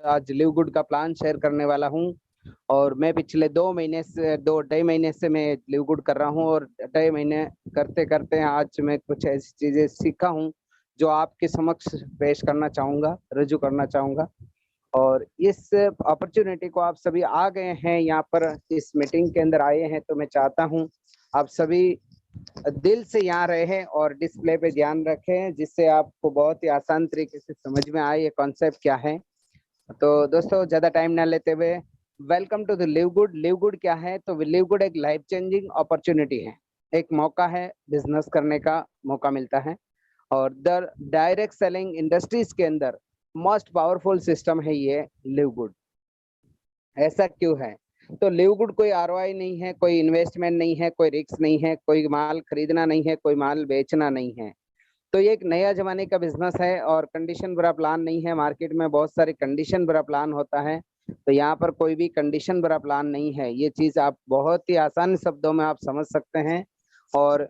आज live good का plan share करने वाला हूँ। और मैं पिछले 2 ढाई महीने से मैं लिव गुड कर रहा हूँ, और 2.5 महीने करते करते आज मैं कुछ ऐसी चीजें सीखा हूँ जो आपके समक्ष पेश करना चाहूँगा, रजू करना चाहूँगा। और इस अपॉर्चुनिटी को आप सभी आ गए हैं यहाँ पर, इस मीटिंग के अंदर आए हैं, तो मैं चाहता हूँ आप सभी दिल से यहाँ रहे और डिस्प्ले पे ध्यान रखें, जिससे आपको बहुत ही आसान तरीके से समझ में आए ये कॉन्सेप्ट क्या है। तो दोस्तों, ज्यादा टाइम ना लेते हुए, welcome to the Live Good. Live Good क्या है? तो लिव गुड एक लाइफ चेंजिंग अपॉर्चुनिटी है, एक मौका है, बिजनेस करने का मौका मिलता है। और द डायरेक्ट सेलिंग इंडस्ट्रीज के अंदर मोस्ट पावरफुल सिस्टम है ये लिव गुड। ऐसा क्यों है? तो लिव गुड कोई आरओआई नहीं है, कोई इन्वेस्टमेंट नहीं है, कोई रिस्क नहीं है, कोई माल खरीदना नहीं है, कोई माल बेचना नहीं है। तो ये एक नया जमाने का बिजनेस है और कंडीशन भरा प्लान नहीं है। मार्केट में बहुत सारे कंडीशन भरा प्लान होता है, तो यहाँ पर कोई भी कंडीशन भरा प्लान नहीं है। ये चीज आप बहुत ही आसान शब्दों में आप समझ सकते हैं। और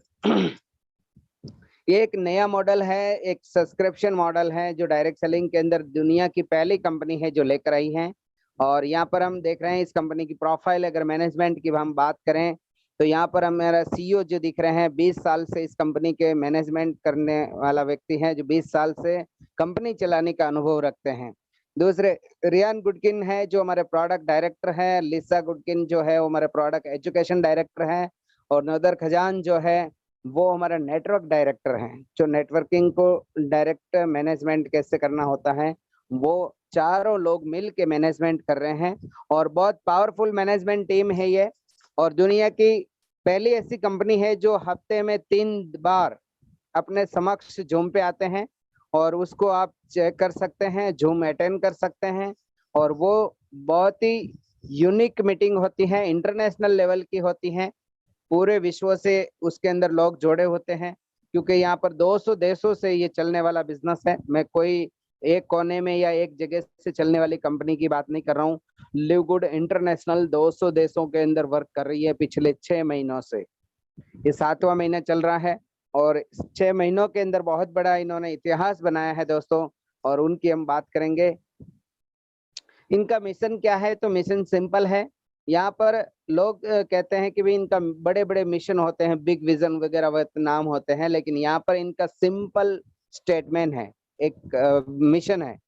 ये एक नया मॉडल है, एक सब्सक्रिप्शन मॉडल है जो डायरेक्ट सेलिंग के अंदर दुनिया की पहली कंपनी है जो लेकर आई है। और यहाँ पर हम देख रहे हैं इस कंपनी की प्रोफाइल। अगर मैनेजमेंट की हम बात करें तो यहाँ पर हमारा सीईओ जो दिख रहे हैं, 20 साल से इस कंपनी के मैनेजमेंट करने वाला व्यक्ति है, जो 20 साल से कंपनी चलाने का अनुभव रखते हैं। दूसरे रियान गुडकिन है जो हमारे प्रोडक्ट डायरेक्टर है। लिसा गुडकिन जो है वो हमारे प्रोडक्ट एजुकेशन डायरेक्टर है। और नदर खजान जो है वो हमारा नेटवर्क डायरेक्टर हैं, जो नेटवर्किंग को डायरेक्ट मैनेजमेंट कैसे करना होता है, वो चारों लोग मिल के मैनेजमेंट कर रहे हैं। और बहुत पावरफुल मैनेजमेंट टीम है ये। और दुनिया की पहली ऐसी कंपनी है जो हफ्ते में 3 बार अपने समक्ष जूम पे आते हैं, और उसको आप चेक कर सकते हैं, जूम अटेंड कर सकते हैं। और वो बहुत ही यूनिक मीटिंग होती है, इंटरनेशनल लेवल की होती है। पूरे विश्व से उसके अंदर लोग जुड़े होते हैं, क्योंकि यहाँ पर 200 देशों से ये चलने वाला बिजनेस है। मैं कोई एक कोने में या एक जगह से चलने वाली कंपनी की बात नहीं कर रहा हूँ। लिव गुड इंटरनेशनल 200 देशों के अंदर वर्क कर रही है पिछले 6 महीनों से। ये 7वां महीना चल रहा है, और 6 महीनों के अंदर बहुत बड़ा इन्होंने इतिहास बनाया है दोस्तों। और उनकी हम बात करेंगे। इनका मिशन क्या है? तो मिशन सिंपल है। यहाँ पर लोग कहते हैं कि भाई इनका बड़े बड़े मिशन होते हैं, बिग विजन वगैरह नाम होते हैं, लेकिन यहाँ पर इनका सिंपल स्टेटमेंट है, एक मिशन है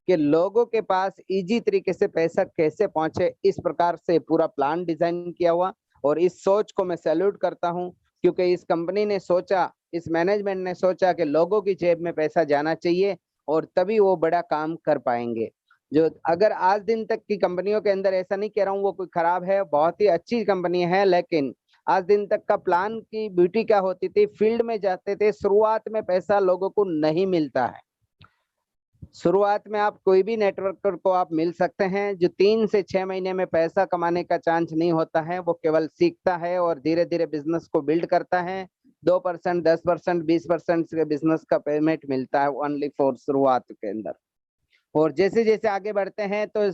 कि लोगों के पास इजी तरीके से पैसा कैसे पहुंचे। इस प्रकार से पूरा प्लान डिजाइन किया हुआ। और इस सोच को मैं सैल्यूट करता हूं, क्योंकि इस कंपनी ने सोचा, इस मैनेजमेंट ने सोचा कि लोगों की जेब में पैसा जाना चाहिए, और तभी वो बड़ा काम कर पाएंगे। जो अगर आज दिन तक की कंपनियों के अंदर, ऐसा नहीं कह रहा हूँ वो कोई खराब है, बहुत ही अच्छी कंपनी है, लेकिन आज दिन तक का प्लान की ब्यूटी क्या होती थी? फील्ड में जाते थे, शुरुआत में पैसा लोगों को नहीं मिलता है। शुरुआत में आप कोई भी नेटवर्कर को आप मिल सकते हैं, जो 3 से 6 महीने में पैसा कमाने का चांस नहीं होता है। वो केवल सीखता है और धीरे धीरे बिजनेस को बिल्ड करता है। 2%, 10%, 20% के बिजनेस का पेमेंट मिलता है ओनली फॉर शुरुआत के अंदर। और जैसे जैसे आगे बढ़ते हैं तो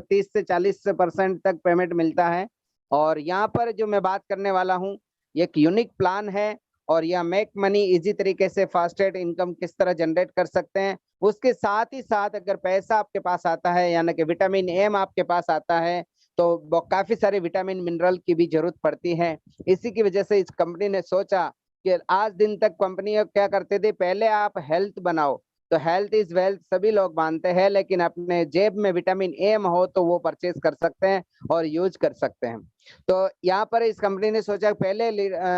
30 से 40% तक पेमेंट मिलता है। और यहाँ पर जो मैं बात करने वाला हूँ, एक यूनिक प्लान है। और यह मेक मनी इजी तरीके से फास्टेस्ट इनकम किस तरह जनरेट कर सकते हैं, उसके साथ ही साथ अगर पैसा आपके पास आता है, यानी कि विटामिन एम आपके पास आता है, तो काफी सारे विटामिन मिनरल की भी जरूरत पड़ती है। इसी की वजह से इस कंपनी ने सोचा कि आज दिन तक कंपनी क्या करते थे, पहले आप हेल्थ बनाओ, तो हेल्थ इज वेल्थ सभी लोग मानते हैं, लेकिन अपने जेब में विटामिन एम हो तो वो परचेज कर सकते हैं और यूज कर सकते हैं। तो यहाँ पर इस कंपनी ने सोचा पहले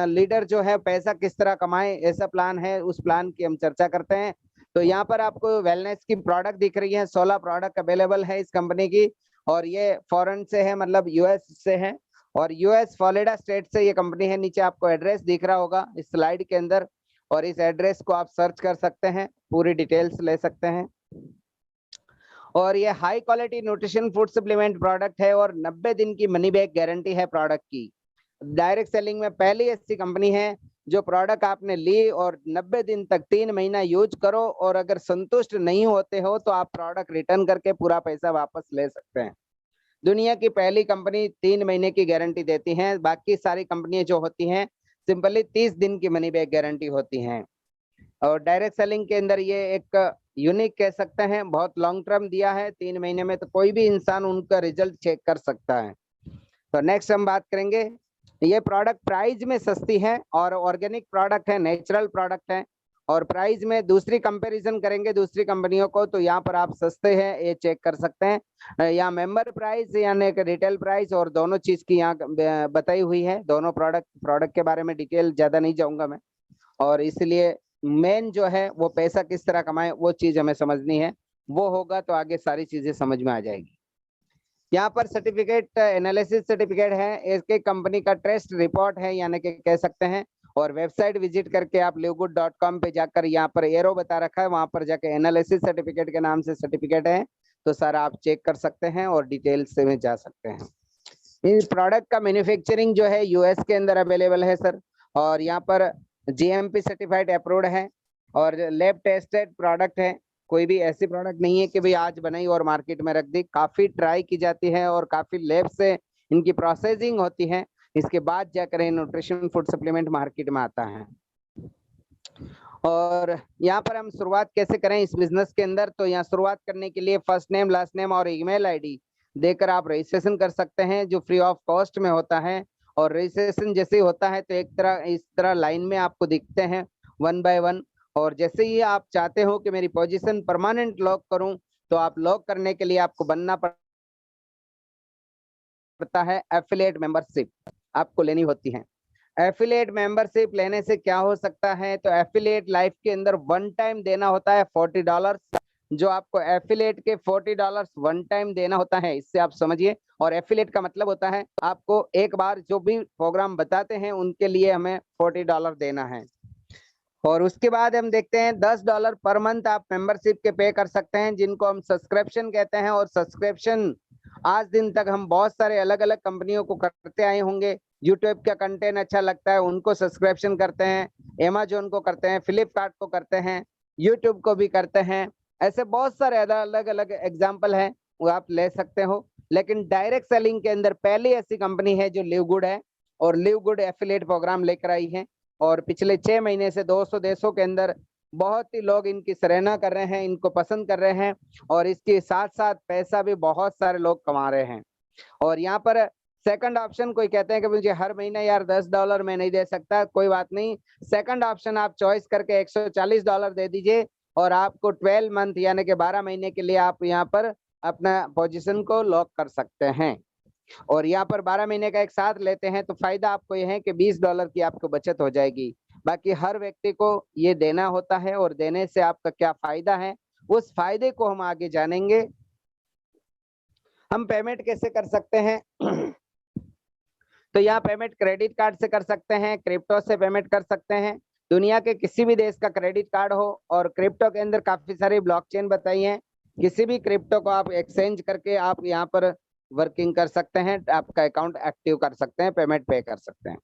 लीडर जो है पैसा किस तरह कमाए, ऐसा प्लान है, उस प्लान की हम चर्चा करते हैं। तो यहाँ पर आपको वेलनेस की प्रोडक्ट दिख रही है, 16 प्रोडक्ट अवेलेबल है इस कंपनी की। और ये फॉरेन से है, मतलब यूएस से है, और यूएस फ्लोरिडा स्टेट से ये कंपनी है। नीचे आपको एड्रेस दिख रहा होगा इस स्लाइड के अंदर, और इस एड्रेस को आप सर्च कर सकते हैं, पूरी डिटेल्स ले सकते हैं। और ये high quality nutrition food supplement product है, और 90 दिन की मनी बैक गारंटी है प्रोडक्ट की। डायरेक्ट सेलिंग में पहली ऐसी कंपनी है जो प्रोडक्ट आपने ली और 90 दिन तक 3 महीना यूज करो, और अगर संतुष्ट नहीं होते हो तो आप प्रोडक्ट रिटर्न करके पूरा पैसा वापस ले सकते हैं। दुनिया की पहली कंपनी 3 महीने की गारंटी देती है। बाकी सारी कंपनियां जो होती हैं सिंपली 30 दिन की मनी बैक गारंटी होती हैं। और डायरेक्ट सेलिंग के अंदर ये एक यूनिक कह सकते हैं, बहुत लॉन्ग टर्म दिया है 3 महीने में, तो कोई भी इंसान उनका रिजल्ट चेक कर सकता है। तो नेक्स्ट हम बात करेंगे, ये प्रोडक्ट प्राइस में सस्ती है और ऑर्गेनिक प्रोडक्ट है, नेचुरल प्रोडक्ट है, और प्राइस में दूसरी कंपैरिजन करेंगे दूसरी कंपनियों को तो यहाँ पर आप सस्ते हैं ये चेक कर सकते हैं। यहाँ मेंबर प्राइस यानी कि रिटेल प्राइस और दोनों चीज की यहाँ बताई हुई है, दोनों प्रोडक्ट के बारे में डिटेल ज्यादा नहीं जाऊंगा मैं, और इसलिए मेन जो है वो पैसा किस तरह कमाए वो चीज हमें समझनी है, वो होगा तो आगे सारी चीजें समझ में आ जाएगी। यहाँ पर सर्टिफिकेट एनालिसिस सर्टिफिकेट है, एक एक कंपनी का ट्रस्ट रिपोर्ट है यानी कि कह सकते हैं, और वेबसाइट विजिट करके आप livegood.com पे जाकर यहाँ पर एरो बता रखा है, वहां पर जाकर एनालिसिस सर्टिफिकेट के नाम से सर्टिफिकेट है, तो सर आप चेक कर सकते हैं और डिटेल्स में जा सकते हैं। इस प्रोडक्ट का मैन्युफैक्चरिंग जो है यूएस के अंदर अवेलेबल है सर, और यहाँ पर जीएमपी सर्टिफाइड अप्रूव्ड है और लैब टेस्टेड प्रोडक्ट है, कोई भी ऐसी प्रोडक्ट नहीं है कि भाई आज बनाई और मार्केट में रख दी, काफी ट्राई की जाती है और काफी लैब से इनकी प्रोसेसिंग होती है, इसके बाद जाकर न्यूट्रिशन फूड सप्लीमेंट मार्केट में आता है। और यहाँ पर हम शुरुआत कैसे करें इस बिजनेस के अंदर, तो यहाँ शुरुआत करने के लिए फर्स्ट नेम लास्ट नेम और ईमेल आईडी देकर आप रजिस्ट्रेशन कर सकते हैं जो फ्री ऑफ कॉस्ट में होता है, और रजिस्ट्रेशन जैसे ही होता है तो एक तरह इस तरह लाइन में आपको दिखते हैं 1 बाय 1, और जैसे ही आप चाहते हो कि मेरी पोजीशन परमानेंट लॉक करूं तो आप लॉक करने के लिए आपको बनना पड़ता है एफिलिएट मेंबरशिप, आपको लेनी होती है। एफिलिएट मेंबरशिप लेने से क्या हो सकता है, तो एफिलिएट लाइफ के अंदर वन टाइम देना होता है $40, जो आपको एफिलिएट के $40 वन टाइम देना होता है, इससे आप समझिए। और एफिलिएट का मतलब होता है आपको एक बार जो भी प्रोग्राम बताते हैं उनके लिए हमें $40 देना है। और उसके बाद हम देखते हैं $10 पर मंथ आप मेंबरशिप के पे कर सकते हैं, जिनको हम सब्सक्रिप्शन कहते हैं। और सब्सक्रिप्शन आज दिन तक हम बहुत सारे अलग अलग कंपनियों को करते आए होंगे, यूट्यूब का कंटेंट अच्छा लगता है उनको सब्सक्रिप्शन करते हैं, अमेजोन को करते हैं, फ्लिपकार्ट को करते हैं, यूट्यूब को भी करते हैं, ऐसे बहुत सारे अलग अलग एग्जाम्पल है वो आप ले सकते हो। लेकिन डायरेक्ट सेलिंग के अंदर पहली ऐसी कंपनी है जो लिव गुड है, और लिव गुड एफिलिएट प्रोग्राम लेकर आई है, और पिछले 6 महीने से 200 देशों के अंदर बहुत ही लोग इनकी सराहना कर रहे हैं, इनको पसंद कर रहे हैं, और इसके साथ साथ पैसा भी बहुत सारे लोग कमा रहे हैं। और यहाँ पर सेकंड ऑप्शन, कोई कहते हैं कि मुझे हर महीने यार $10 मैं नहीं दे सकता, कोई बात नहीं, सेकंड ऑप्शन आप चॉइस करके $140 दे दीजिए और आपको 12 मंथ यानी कि 12 महीने के लिए आप यहाँ पर अपना पोजीशन को लॉक कर सकते हैं। और यहाँ पर 12 महीने का एक साथ लेते हैं तो फायदा आपको यह है कि $20 की आपको बचत हो जाएगी। बाकी हर व्यक्ति को ये देना होता है, और देने से आपका क्या फायदा है उस फायदे को हम आगे जानेंगे। हम पेमेंट कैसे कर सकते हैं तो यहाँ पेमेंट क्रेडिट कार्ड से कर सकते हैं, क्रिप्टो से पेमेंट कर सकते हैं, दुनिया के किसी भी देश का क्रेडिट कार्ड हो, और क्रिप्टो के अंदर काफी सारी ब्लॉकचेन बताई है, किसी भी क्रिप्टो को आप एक्सचेंज करके आप यहाँ पर वर्किंग कर सकते हैं, आपका अकाउंट एक्टिव कर सकते हैं, पेमेंट पे कर सकते हैं।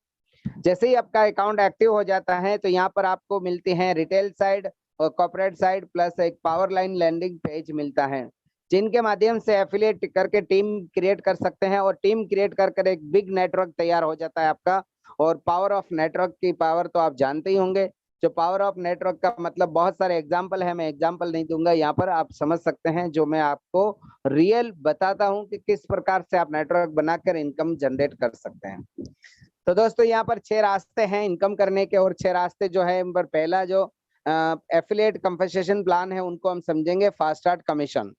जैसे ही आपका अकाउंट एक्टिव हो जाता है तो यहाँ पर आपको मिलती है रिटेल साइड और कॉर्पोरेट साइड प्लस एक पावर लाइन लैंडिंग पेज मिलता है, जिनके माध्यम से एफिलिएट करके टीम क्रिएट कर सकते हैं, और टीम क्रिएट कर एक बिग नेटवर्क तैयार हो जाता है आपका। और पावर ऑफ नेटवर्क की पावर तो आप जानते ही होंगे, जो पावर ऑफ नेटवर्क का मतलब बहुत सारे एग्जांपल है, मैं एग्जांपल नहीं दूंगा, यहाँ पर आप समझ सकते हैं, जो मैं आपको रियल बताता हूँ कि किस प्रकार से आप नेटवर्क बनाकर इनकम जनरेट कर सकते हैं। तो दोस्तों यहाँ पर 6 रास्ते हैं इनकम करने के, और 6 रास्ते जो है इन पर पहला जो एफिलिएट कंपनसेशन प्लान है उनको हम समझेंगे फास्ट स्टार्ट कमीशन,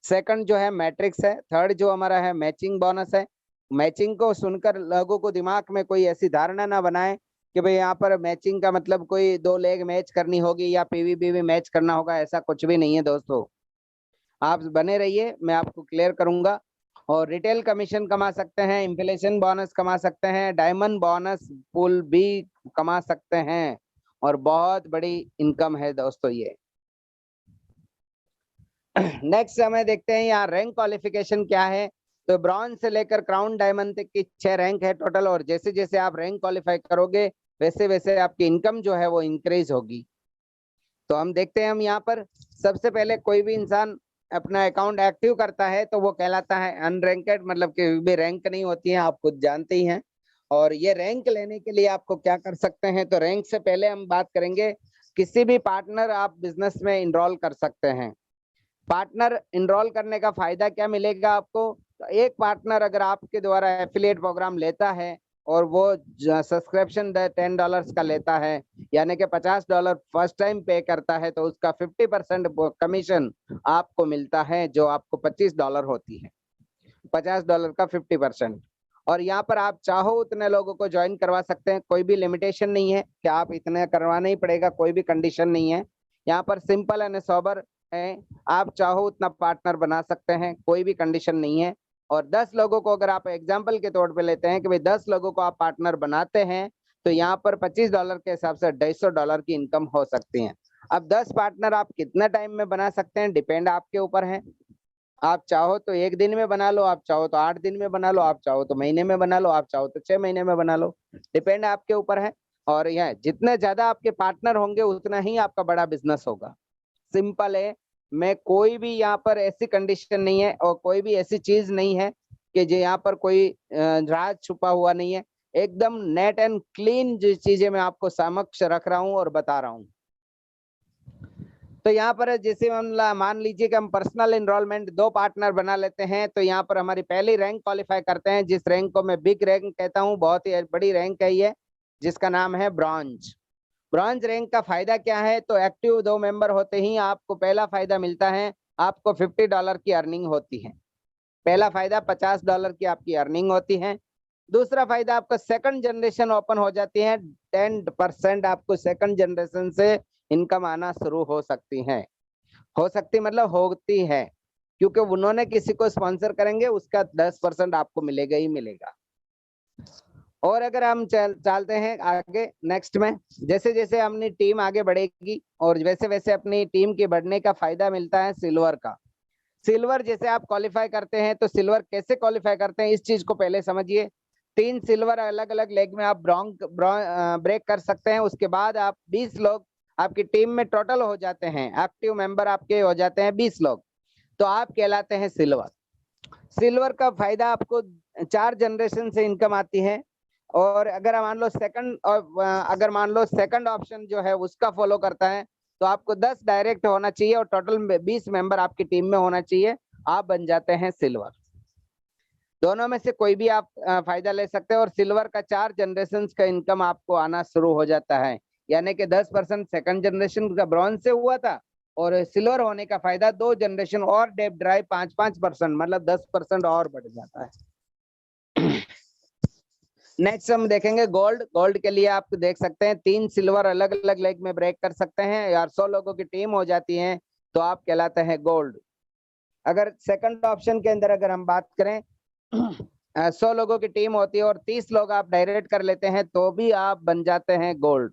सेकंड जो है मैट्रिक्स है, थर्ड जो हमारा है मैचिंग बोनस है। मैचिंग को सुनकर लोगों को दिमाग में कोई ऐसी धारणा ना बनाए कि भाई यहाँ पर मैचिंग का मतलब कोई 2 लेग मैच करनी होगी या पीवीपीवी मैच करना होगा, ऐसा कुछ भी नहीं है दोस्तों, आप बने रहिए, मैं आपको क्लियर करूंगा। और रिटेल कमीशन कमा सकते हैं, इन्फ्लेशन बोनस कमा सकते हैं, डायमंड बोनस पूल भी कमा सकते हैं, और बहुत बड़ी इनकम है दोस्तों ये। नेक्स्ट हमें देखते हैं यहाँ रैंक क्वालिफिकेशन क्या है, तो ब्रॉन्ज से लेकर क्राउन डायमंड तक की 6 रैंक है टोटल, और जैसे जैसे आप रैंक क्वालिफाई करोगे वैसे वैसे आपकी इनकम जो है वो इंक्रीज होगी। तो हम देखते हैं, हम यहाँ पर सबसे पहले कोई भी इंसान अपना अकाउंट एक्टिव करता है तो वो कहलाता है अनरैंकेड, मतलब कि भी रैंक नहीं होती है, आप खुद जानते ही हैं। और ये रैंक लेने के लिए आपको क्या कर सकते हैं, तो रैंक से पहले हम बात करेंगे किसी भी पार्टनर आप बिजनेस में इनरोल कर सकते हैं। पार्टनर इनरोल करने का फायदा क्या मिलेगा आपको? तो एक पार्टनर अगर आपके द्वारा एफिलिएट प्रोग्राम लेता है और वो सब्सक्रिप्शन $10 का लेता है, यानी कि $50 फर्स्ट टाइम पे करता है, तो उसका 50% कमीशन आपको मिलता है, जो आपको $25 होती है। $50 का 50%। और यहाँ पर आप चाहो उतने लोगों को ज्वाइन करवा सकते हैं, कोई भी लिमिटेशन नहीं है कि आप इतने करवाना ही पड़ेगा, कोई भी कंडीशन नहीं है। यहाँ पर सिंपल एंड सोबर है, आप चाहो उतना पार्टनर बना सकते हैं, कोई भी कंडीशन नहीं है। और 10 लोगों को अगर आप एग्जाम्पल के तौर पे लेते हैं कि भाई 10 लोगों को आप पार्टनर बनाते हैं, तो यहाँ पर $25 के हिसाब से $250 की इनकम हो सकती है। अब 10 पार्टनर आप कितना टाइम में बना सकते हैं, डिपेंड आपके ऊपर है। आप चाहो तो 1 दिन में बना लो, आप चाहो तो 8 दिन में बना लो, आप चाहो तो महीने में बना लो, आप चाहो तो 6 महीने में बना लो, डिपेंड आपके ऊपर है। और यह जितने ज्यादा आपके पार्टनर होंगे उतना ही आपका बड़ा बिजनेस होगा। सिंपल है, मैं कोई भी यहाँ पर ऐसी कंडीशन नहीं है और कोई भी ऐसी चीज नहीं है कि जो यहाँ पर कोई राज छुपा हुआ नहीं है। एकदम नेट एंड क्लीन जो चीजें मैं आपको समक्ष रख रहा हूँ और बता रहा हूँ। तो यहाँ पर जैसे मान लीजिए कि हम पर्सनल एनरोलमेंट 2 पार्टनर बना लेते हैं, तो यहाँ पर हमारी पहली रैंक क्वालिफाई करते हैं, जिस रैंक को मैं बिग रैंक कहता हूँ, बहुत ही बड़ी रैंक है ये, जिसका नाम है ब्रॉन्ज। ब्रॉन्ज रैंक का फायदा क्या है? तो एक्टिव 2 मेंबर होते ही आपको पहला फायदा मिलता है, आपको $50 की अर्निंग होती है। पहला फायदा $50 की आपकी अर्निंग होती है। दूसरा फायदा आपका सेकंड जनरेशन ओपन हो जाती है, 10% आपको सेकंड जनरेशन से इनकम आना शुरू हो सकती है। हो सकती मतलब होती है, क्योंकि उन्होंने किसी को स्पॉन्सर करेंगे, उसका 10% आपको मिलेगा ही मिलेगा। और अगर हम चलते हैं आगे नेक्स्ट में, जैसे जैसे अपनी टीम आगे बढ़ेगी और वैसे वैसे अपनी टीम के बढ़ने का फायदा मिलता है सिल्वर का। सिल्वर जैसे आप क्वालिफाई करते हैं, तो सिल्वर कैसे क्वालिफाई करते हैं इस चीज को पहले समझिए। 3 सिल्वर अलग अलग लेग में आप ब्रेक कर सकते हैं। उसके बाद आप 20 लोग आपकी टीम में टोटल हो जाते हैं, एक्टिव मेंबर आपके हो जाते हैं 20 लोग, तो आप कहलाते हैं सिल्वर। सिल्वर का फायदा आपको 4 जनरेशन से इनकम आती है। और अगर मान लो सेकंड ऑप्शन जो है उसका फॉलो करता है, तो आपको 10 डायरेक्ट होना चाहिए और टोटल 20 मेंबर आपकी टीम में होना चाहिए, आप बन जाते हैं सिल्वर। दोनों में से कोई भी आप फायदा ले सकते हैं। और सिल्वर का 4 जनरेशन का इनकम आपको आना शुरू हो जाता है, यानी कि 10% सेकंड जनरेशन का ब्रॉन्ज से हुआ था, और सिल्वर होने का फायदा 2 जनरेशन और डेप ड्राइव 5-5%, मतलब 10% और बढ़ जाता है। नेक्स्ट हम देखेंगे गोल्ड। गोल्ड के लिए आप देख सकते हैं 3 सिल्वर अलग अलग लेग में ब्रेक कर सकते हैं यार, 100 लोगों की टीम हो जाती है, तो आप कहलाते हैं गोल्ड। अगर सेकंड ऑप्शन के अंदर अगर हम बात करें 100 लोगों की टीम होती है और 30 लोग आप डायरेक्ट कर लेते हैं, तो भी आप बन जाते हैं गोल्ड।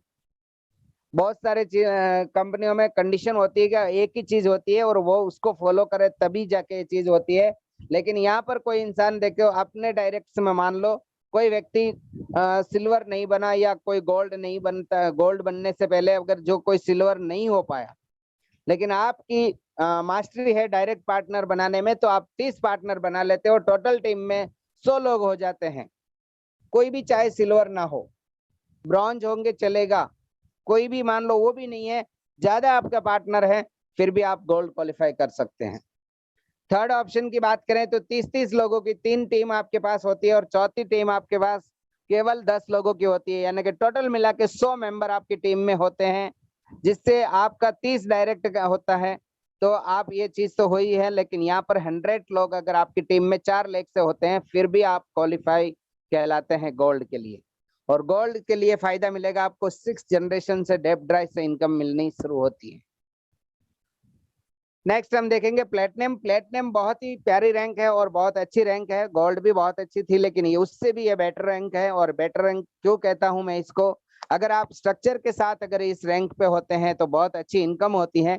बहुत सारे कंपनियों में कंडीशन होती है कि एक ही चीज होती है और वो उसको फॉलो करे तभी जाके ये चीज होती है। लेकिन यहाँ पर कोई इंसान देखो अपने डायरेक्ट में मान लो कोई व्यक्ति सिल्वर नहीं बना या कोई गोल्ड नहीं बनता, गोल्ड बनने से पहले अगर जो कोई सिल्वर नहीं हो पाया, लेकिन आपकी मास्टरी है डायरेक्ट पार्टनर बनाने में, तो आप 30 पार्टनर बना लेते हो, टोटल टीम में 100 लोग हो जाते हैं। कोई भी चाहे सिल्वर ना हो, ब्रॉन्ज होंगे चलेगा, कोई भी मान लो वो भी नहीं है, ज्यादा आपका पार्टनर है, फिर भी आप गोल्ड क्वालिफाई कर सकते हैं। थर्ड ऑप्शन की बात करें तो 30-30 लोगों की 3 टीम आपके पास होती है और चौथी टीम आपके पास केवल 10 लोगों की होती है, यानी कि टोटल मिला के 100 मेंबर आपकी टीम में होते हैं, जिससे आपका 30 डायरेक्ट का होता है। तो आप ये चीज तो हुई है, लेकिन यहाँ पर 100 लोग अगर आपकी टीम में 4 लेग से होते हैं, फिर भी आप क्वालिफाई कहलाते हैं गोल्ड के लिए। और गोल्ड के लिए फायदा मिलेगा आपको 6 जनरेशन से डेप ड्राइव से इनकम मिलनी शुरू होती है। नेक्स्ट हम देखेंगे प्लेटिनम। प्लेटिनम बहुत ही प्यारी रैंक है और बहुत अच्छी रैंक है। गोल्ड भी बहुत अच्छी थी, लेकिन ये उससे भी ये बेटर रैंक है। और बेटर रैंक क्यों कहता हूं मैं इसको, अगर आप स्ट्रक्चर के साथ अगर इस रैंक पे होते हैं तो बहुत अच्छी इनकम होती है।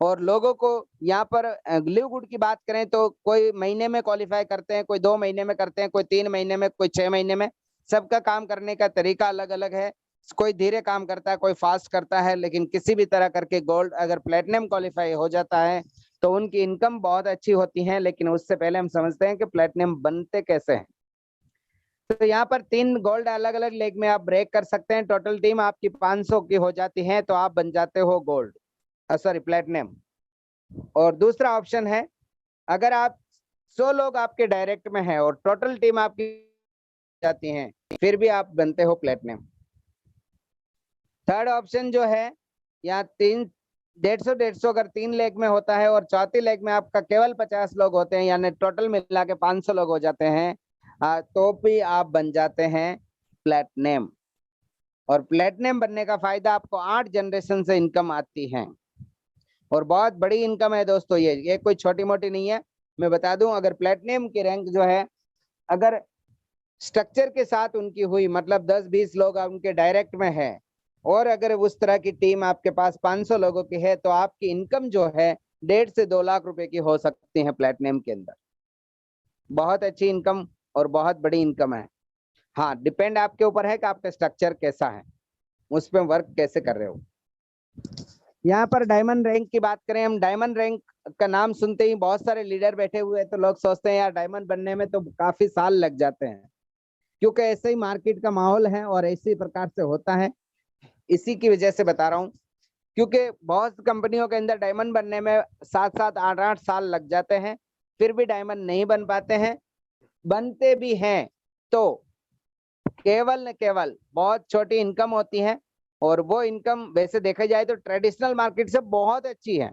और लोगों को यहाँ पर लिव गुड की बात करें तो कोई महीने में क्वालिफाई करते हैं, कोई 2 महीने में करते हैं, कोई 3 महीने में, कोई 6 महीने में। सबका काम करने का तरीका अलग अलग है, कोई धीरे काम करता है, कोई फास्ट करता है, लेकिन किसी भी तरह करके गोल्ड अगर प्लेटिनम क्वालिफाई हो जाता है तो उनकी इनकम बहुत अच्छी होती है। लेकिन उससे पहले हम समझते हैं कि प्लेटिनम बनते कैसे हैं। तो यहाँ पर 3 गोल्ड अलग अलग लेग में आप ब्रेक कर सकते हैं। टोटल टीम आपकी 500 की हो जाती है तो आप बन जाते हो गोल्ड, सॉरी प्लेटिनम। और दूसरा ऑप्शन है, अगर आप 100 लोग आपके डायरेक्ट में हैं और टोटल टीम आपकी जाती हैं, फिर भी आप बनते हो प्लेटिनम। थर्ड ऑप्शन जो है, यहाँ 150 अगर 3 लेग में होता है और चौथी लेग में आपका केवल 50 लोग होते हैं, यानी टोटल मिला के 500 लोग हो जाते हैं, तो भी आप बन जाते हैं प्लेटिनम। और प्लेटिनम बनने का फायदा, आपको 8 जनरेशन से इनकम आती है और बहुत बड़ी इनकम है दोस्तों। ये कोई छोटी मोटी नहीं है। मैं बता दूं, अगर प्लेटिनम की रैंक जो है, अगर स्ट्रक्चर के साथ उनकी हुई, मतलब 10-20 लोग उनके डायरेक्ट में है और अगर उस तरह की टीम आपके पास 500 लोगों की है, तो आपकी इनकम जो है 1.5 से 2 लाख रुपए की हो सकती है प्लेटिनम के अंदर। बहुत अच्छी इनकम और बहुत बड़ी इनकम है। हाँ, डिपेंड आपके ऊपर है कि आपका स्ट्रक्चर कैसा है, उस पर वर्क कैसे कर रहे हो। यहाँ पर डायमंड रैंक की बात करें हम, डायमंड रैंक का नाम सुनते ही बहुत सारे लीडर बैठे हुए हैं, तो लोग सोचते हैं यार डायमंड बनने में तो काफी साल लग जाते हैं, क्योंकि ऐसे ही मार्केट का माहौल है और इसी प्रकार से होता है। इसी की वजह से बता रहा हूँ, क्योंकि बहुत कंपनियों के अंदर डायमंड बनने में 7-7 8-8 साल लग जाते हैं, फिर भी डायमंड नहीं बन पाते हैं। बनते भी हैं तो केवल न केवल बहुत छोटी इनकम होती है, और वो इनकम वैसे देखा जाए तो ट्रेडिशनल मार्केट से बहुत अच्छी है,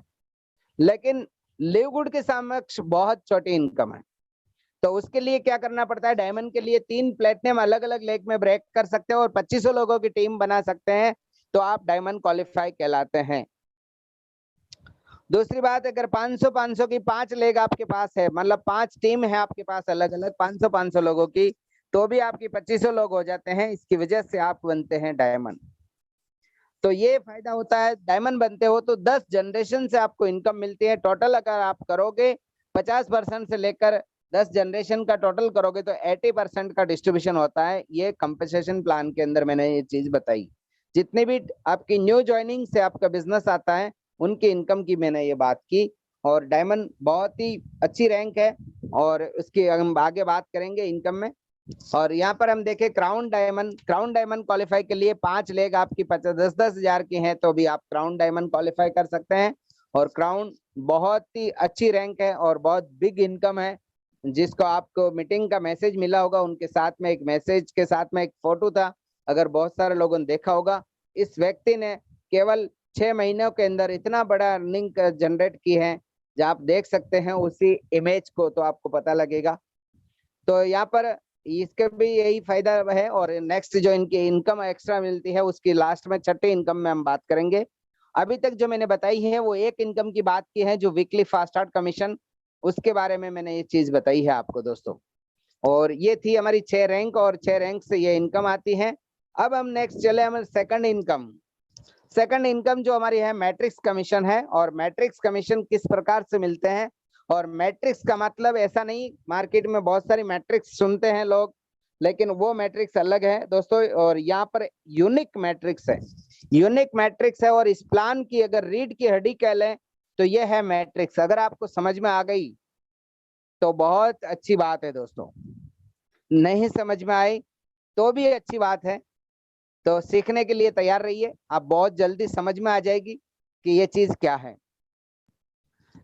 लेकिन लिव गुड के समक्ष बहुत छोटी इनकम है। तो उसके लिए क्या करना पड़ता है, डायमंड के लिए 3 प्लेटिनम अलग अलग लेग में ब्रेक कर सकते हैं और 2500 लोगों की टीम बना सकते हैं, तो आप डायमंड क्वालिफाई कहलाते हैं। दूसरी बात, अगर 500-500 की 5 लेग आपके पास है, मतलब 5 टीम है आपके पास अलग अलग 500-500 लोगों की, तो भी आपकी 2500 लोग हो जाते हैं। इसकी वजह से आप बनते हैं डायमंड। तो ये फायदा होता है, डायमंड बनते हो तो 10 जनरेशन से आपको इनकम मिलती है। टोटल अगर आप करोगे 50% से लेकर 10 जनरेशन का टोटल करोगे तो 80% का डिस्ट्रीब्यूशन होता है। ये कंपनसेशन प्लान के अंदर मैंने ये चीज बताई। जितने भी आपकी न्यू ज्वाइनिंग से आपका बिजनेस आता है, उनकी इनकम की मैंने ये बात की। और डायमंड बहुत ही अच्छी रैंक है और उसकी हम आगे बात करेंगे इनकम में। और यहाँ पर हम देखें क्राउन डायमंड क्वालिफाई के लिए 5 लेग आपकी 10-10 हजार की हैं, तो भी आप क्राउन डायमंड क्वालिफाई कर सकते हैं। और क्राउन बहुत ही अच्छी रैंक है और बहुत बिग इनकम है। जिसको आपको मीटिंग का मैसेज मिला होगा, उनके साथ में एक मैसेज के साथ में एक फोटो था, अगर बहुत सारे लोगों ने देखा होगा। इस व्यक्ति ने केवल 6 महीनों के अंदर इतना बड़ा अर्निंग जनरेट की है, जब आप देख सकते हैं उसी इमेज को तो आपको पता लगेगा। तो यहाँ पर इसके भी यही फायदा है। और नेक्स्ट जो इनकी इनकम एक्स्ट्रा मिलती है, उसकी लास्ट में छठी इनकम में हम बात करेंगे। अभी तक जो मैंने बताई है वो एक इनकम की बात की है, जो वीकली फास्ट स्टार्ट कमीशन, उसके बारे में मैंने ये चीज बताई है आपको दोस्तों। और ये थी हमारी 6 रैंक, और 6 रैंक से ये इनकम आती है। अब हम नेक्स्ट चले हमारे सेकंड इनकम। सेकंड इनकम जो हमारी है मैट्रिक्स कमीशन है। और मैट्रिक्स कमीशन किस प्रकार से मिलते हैं, और मैट्रिक्स का मतलब ऐसा नहीं, मार्केट में बहुत सारी मैट्रिक्स सुनते हैं लोग, लेकिन वो मैट्रिक्स अलग है दोस्तों। और यहाँ पर यूनिक मैट्रिक्स है, यूनिक मैट्रिक्स है। और इस प्लान की अगर रीड की हड्डी कह लें तो ये है मैट्रिक्स। अगर आपको समझ में आ गई तो बहुत अच्छी बात है दोस्तों, नहीं समझ में आई तो भी अच्छी बात है। तो सीखने के लिए तैयार रहिए, आप बहुत जल्दी समझ में आ जाएगी कि ये चीज क्या है।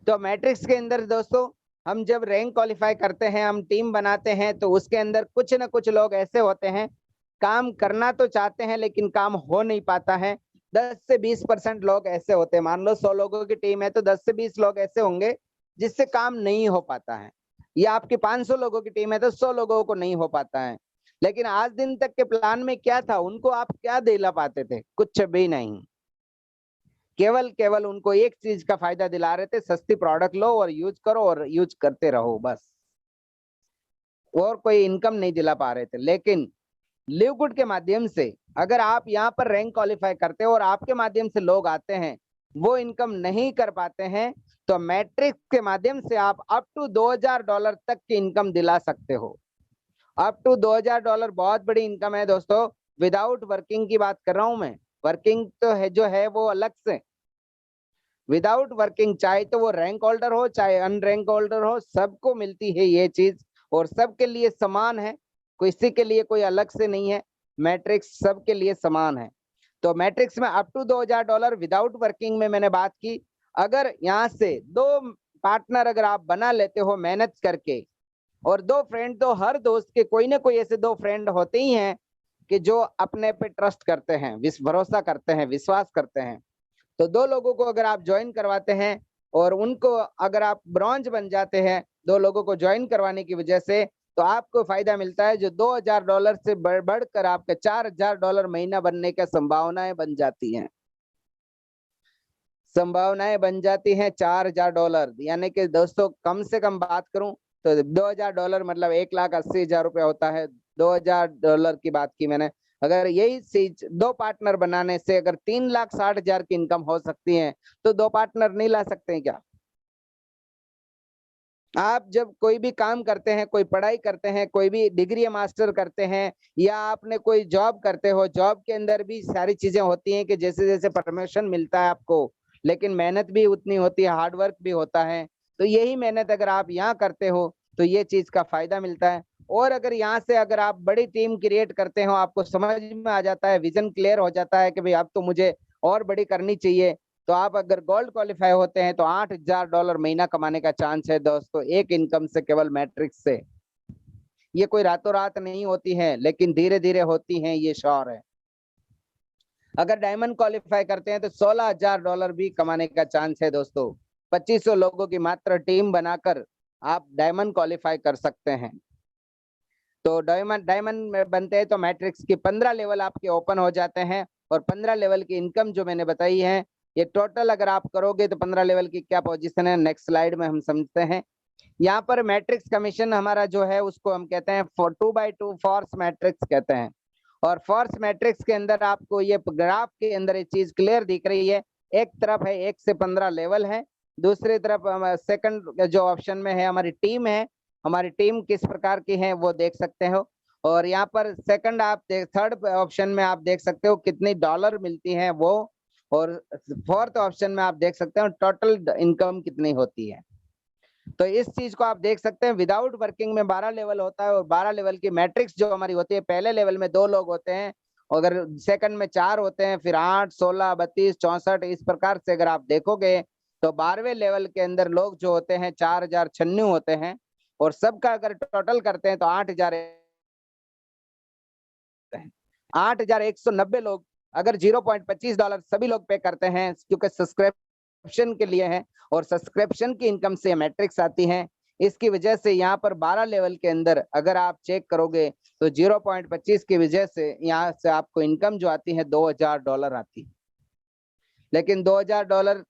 तो मैट्रिक्स के अंदर दोस्तों, हम जब रैंक क्वालिफाई करते हैं, हम टीम बनाते हैं, तो उसके अंदर कुछ ना कुछ लोग ऐसे होते हैं, काम करना तो चाहते हैं लेकिन काम हो नहीं पाता है। 10 से 20% लोग ऐसे होते हैं। मान लो 100 लोगों की टीम है तो 10 से 20 लोग ऐसे होंगे जिससे काम नहीं हो पाता है। या आपकी 500 लोगों की टीम है तो 100 लोगों को नहीं हो पाता है। लेकिन आज दिन तक के प्लान में क्या था, उनको आप क्या दिला पाते थे? कुछ भी नहीं। केवल केवल उनको एक चीज का फायदा दिला रहे थे, सस्ती प्रोडक्ट लो और यूज करो और यूज करते रहो बस। और कोई इनकम नहीं दिला पा रहे थे। लेकिन लिव गुड के माध्यम से अगर आप यहाँ पर रैंक क्वालिफाई करते हो और आपके माध्यम से लोग आते हैं, वो इनकम नहीं कर पाते हैं, तो मैट्रिक्स के माध्यम से आप अप टू $2000 तक की इनकम दिला सकते हो। अप टू $2000 बहुत बड़ी इनकम है दोस्तों। विदाउट वर्किंग की बात कर रहा हूं मैं, वर्किंग तो है जो है वो अलग से। विदाउट वर्किंग, चाहे तो वो रैंक होल्डर हो चाहे अनरैंक होल्डर हो, सबको मिलती है ये चीज और सबके लिए समान है। किसी के लिए कोई अलग से नहीं है, मैट्रिक्स सबके लिए समान है। तो मैट्रिक्स में अप टू $2000 विदाउट वर्किंग में मैंने बात की। अगर यहाँ से 2 पार्टनर अगर आप बना लेते हो मेहनत करके, और 2 फ्रेंड, तो हर दोस्त के कोई ना कोई ऐसे 2 फ्रेंड होते ही हैं कि जो अपने पे ट्रस्ट करते हैं, भरोसा करते हैं, विश्वास करते हैं। तो 2 लोगों को अगर आप ज्वाइन करवाते हैं और उनको अगर आप ब्रॉन्ज बन जाते हैं 2 लोगों को ज्वाइन करवाने की वजह से, तो आपको फायदा मिलता है जो $2000 से बढ़कर आपके $4000 महीना बनने की संभावनाएं बन जाती हैं। संभावनाएं बन जाती हैं $4000, यानी कि दोस्तों कम से कम बात करूं तो $2000 मतलब 1,80,000 रुपया होता है। $2000 की बात की मैंने। अगर यही चीज 2 पार्टनर बनाने से अगर 3,60,000 की इनकम हो सकती है, तो 2 पार्टनर नहीं ला सकते हैं क्या? आप जब कोई भी काम करते हैं, कोई पढ़ाई करते हैं, कोई भी डिग्री या मास्टर करते हैं, या आपने कोई जॉब करते हो, जॉब के अंदर भी सारी चीजें होती हैं कि जैसे जैसे प्रमोशन मिलता है आपको, लेकिन मेहनत भी उतनी होती है, हार्ड वर्क भी होता है। तो यही मेहनत अगर आप यहाँ करते हो तो ये चीज का फायदा मिलता है। और अगर यहाँ से अगर आप बड़ी टीम क्रिएट करते हो, आपको समझ में आ जाता है, विजन क्लियर हो जाता है कि भाई अब तो मुझे और बड़ी करनी चाहिए, तो आप अगर गोल्ड क्वालिफाई होते हैं तो $8000 महीना कमाने का चांस है दोस्तों, एक इनकम से, केवल मैट्रिक्स से। ये कोई रातों रात नहीं होती है, लेकिन धीरे धीरे होती हैं, ये श्योर है। अगर डायमंड क्वालिफाई करते हैं तो $16,000 भी कमाने का चांस है दोस्तों। 2500 लोगों की मात्र टीम बनाकर आप डायमंड क्वालिफाई कर सकते हैं। तो डायमंड में बनते हैं तो मैट्रिक्स की 15 लेवल आपके ओपन हो जाते हैं, और 15 लेवल की इनकम जो मैंने बताई है, ये टोटल अगर आप करोगे तो 15 लेवल की क्या पोजीशन है, नेक्स्ट स्लाइड में हम समझते हैं। यहाँ पर मैट्रिक्स कमीशन हमारा जो है उसको हम कहते हैं 2x2 फोर्स मैट्रिक्स कहते हैं। और फोर्स मैट्रिक्स के अंदर आपको ये ग्राफ के अंदर ये चीज क्लियर दिख रही है। एक तरफ है 1 से 15 लेवल है, दूसरी तरफ सेकंड जो ऑप्शन में है हमारी टीम है। हमारी टीम किस प्रकार की है वो देख सकते हो। और यहाँ पर सेकंड आप थर्ड ऑप्शन में आप देख सकते हो कितनी डॉलर मिलती है वो, और फोर्थ ऑप्शन में आप देख सकते हो टोटल इनकम कितनी होती है। तो इस चीज को आप देख सकते हैं। विदाउट वर्किंग में 12 लेवल होता है, और 12 लेवल की मैट्रिक्स जो हमारी होती है, पहले लेवल में 2 लोग होते हैं, अगर सेकंड में 4 होते हैं, फिर 8, 16, 32, 64, इस प्रकार से अगर आप देखोगे तो 12वें लेवल के अंदर लोग जो होते हैं 4096 होते हैं, और सबका अगर टोटल करते हैं तो 8,190 लोग। अगर $0.25 सभी लोग पे करते हैं, क्योंकि सब्सक्रिप्शन के लिए है, और सब्सक्रिप्शन की इनकम से मैट्रिक्स आती है। इसकी वजह से यहाँ पर 12 लेवल के अंदर अगर आप चेक करोगे तो 0.25 की वजह से यहाँ से आपको इनकम जो आती है $2000 आती है। लेकिन $2000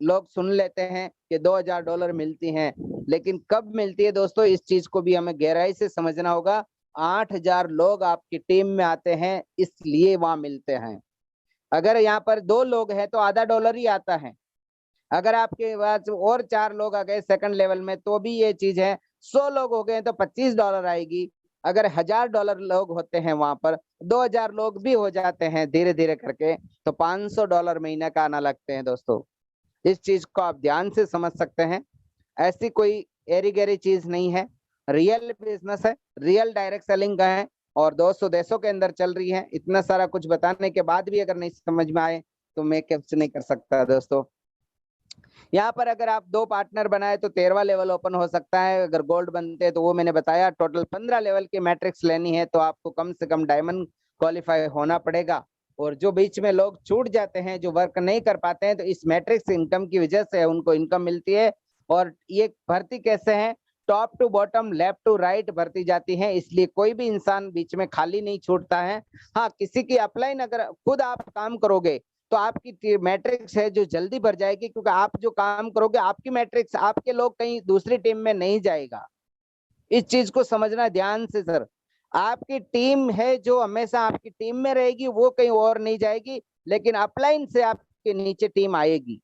लोग सुन लेते हैं कि $2000 मिलती हैं, लेकिन कब मिलती है दोस्तों, इस चीज को भी हमें गहराई से समझना होगा। 8000 लोग आपकी टीम में आते हैं, इसलिए वहां मिलते हैं। अगर यहाँ पर 2 लोग हैं तो आधा डॉलर ही आता है। अगर आपके पास और 4 लोग आ गए सेकंड लेवल में तो भी ये चीज है। 100 लोग हो गए तो $25 आएगी। अगर $1000 लोग होते हैं वहां पर, 2000 लोग भी हो जाते हैं धीरे धीरे करके, तो $500 महीने का आना लगते हैं दोस्तों। इस चीज को आप ध्यान से समझ सकते हैं। ऐसी कोई एरी गैरी चीज नहीं है, रियल बिजनेस है, रियल डायरेक्ट सेलिंग का है, और 200 देशों के अंदर चल रही है। इतना सारा कुछ बताने के बाद भी अगर नहीं समझ में आए तो मैं कैप्चर नहीं कर सकता दोस्तों। यहाँ पर अगर आप 2 पार्टनर बनाए तो 13वां लेवल ओपन हो सकता है। अगर गोल्ड बनते हैं तो वो मैंने बताया। टोटल 15 लेवल की मैट्रिक्स लेनी है तो आपको कम से कम डायमंड क्वालिफाई होना पड़ेगा। और जो बीच में लोग छूट जाते हैं, जो वर्क नहीं कर पाते हैं, तो इस मैट्रिक्स इनकम की वजह से उनको इनकम मिलती है। और ये भर्ती कैसे है, top to bottom, left to right भर्ती जाती है, इसलिए कोई भी इंसान बीच में खाली नहीं छूटता है। हाँ, किसी की अपलाइन अगर खुद आप काम करोगे तो आपकी मैट्रिक्स है जो जल्दी भर जाएगी, क्योंकि आप जो काम करोगे आपकी मैट्रिक्स, आपके लोग कहीं दूसरी टीम में नहीं जाएगा। इस चीज को समझना ध्यान से सर। आपकी टीम है जो हमेशा आपकी टीम में रहेगी, वो कहीं और नहीं जाएगी, लेकिन अपलाइन से आपके नीचे टीम आएगी।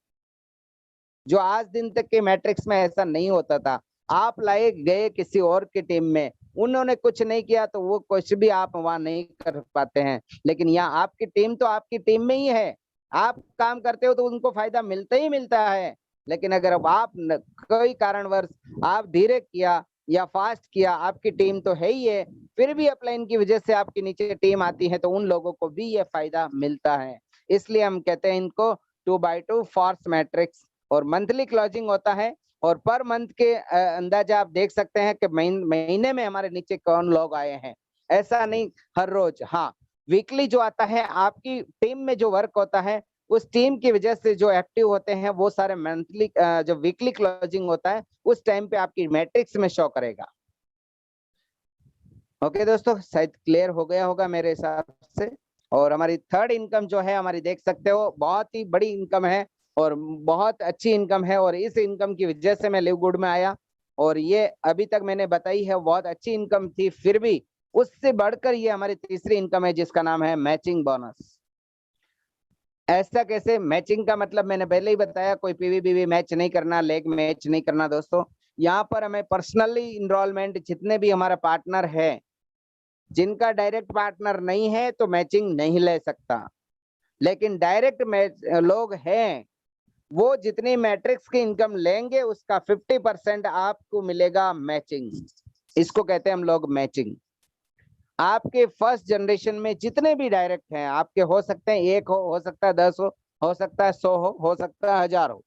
जो आज दिन तक के मैट्रिक्स में ऐसा नहीं होता था। आप लाए गए किसी और की टीम में, उन्होंने कुछ नहीं किया तो वो कुछ भी आप वहां नहीं कर पाते हैं। लेकिन यहाँ आपकी टीम तो आपकी टीम में ही है, आप काम करते हो तो उनको फायदा मिलता ही मिलता है। लेकिन अगर आप कोई कारणवश आप धीरे किया या फास्ट किया, आपकी टीम तो है ही है, फिर भी अपलाइन की वजह से आपके नीचे टीम आती है, तो उन लोगों को भी ये फायदा मिलता है। इसलिए हम कहते हैं इनको 2x2 फोर्स मैट्रिक्स। और मंथली क्लोजिंग होता है, और पर मंथ के अंदाजा आप देख सकते हैं कि महीने में हमारे नीचे कौन लोग आए हैं। ऐसा नहीं हर रोज, हाँ वीकली जो आता है, आपकी टीम में जो वर्क होता है उस टीम की वजह से जो एक्टिव होते हैं वो सारे मंथली जो वीकली क्लोजिंग होता है उस टाइम पे आपकी मैट्रिक्स में शो करेगा। ओके दोस्तों, शायद क्लियर हो गया होगा मेरे हिसाब से। और हमारी थर्ड इनकम जो है हमारी, देख सकते हो बहुत ही बड़ी इनकम है और बहुत अच्छी इनकम है, और इस इनकम की वजह से मैं लिव गुड में आया। और ये अभी तक मैंने बताई है बहुत अच्छी इनकम थी, फिर भी उससे बढ़कर ये हमारी तीसरी इनकम है जिसका नाम है मैचिंग बोनस। ऐसा कैसे? मैचिंग का मतलब मैंने पहले ही बताया, कोई पीवीबीवी मैच नहीं करना, लेग मैच नहीं करना दोस्तों। यहाँ पर हमें पर्सनली इनरोलमेंट, जितने भी हमारा पार्टनर है, जिनका डायरेक्ट पार्टनर नहीं है तो मैचिंग नहीं ले सकता, लेकिन डायरेक्ट लोग हैं, वो जितनी मैट्रिक्स की इनकम लेंगे उसका 50% आपको मिलेगा मैचिंग। इसको कहते हैं हम लोग मैचिंग। आपके फर्स्ट जनरेशन में जितने भी डायरेक्ट हैं आपके, हो सकते हैं 1 हो सकता है 10 हो सकता है 100 हो सकता है 1000 हो,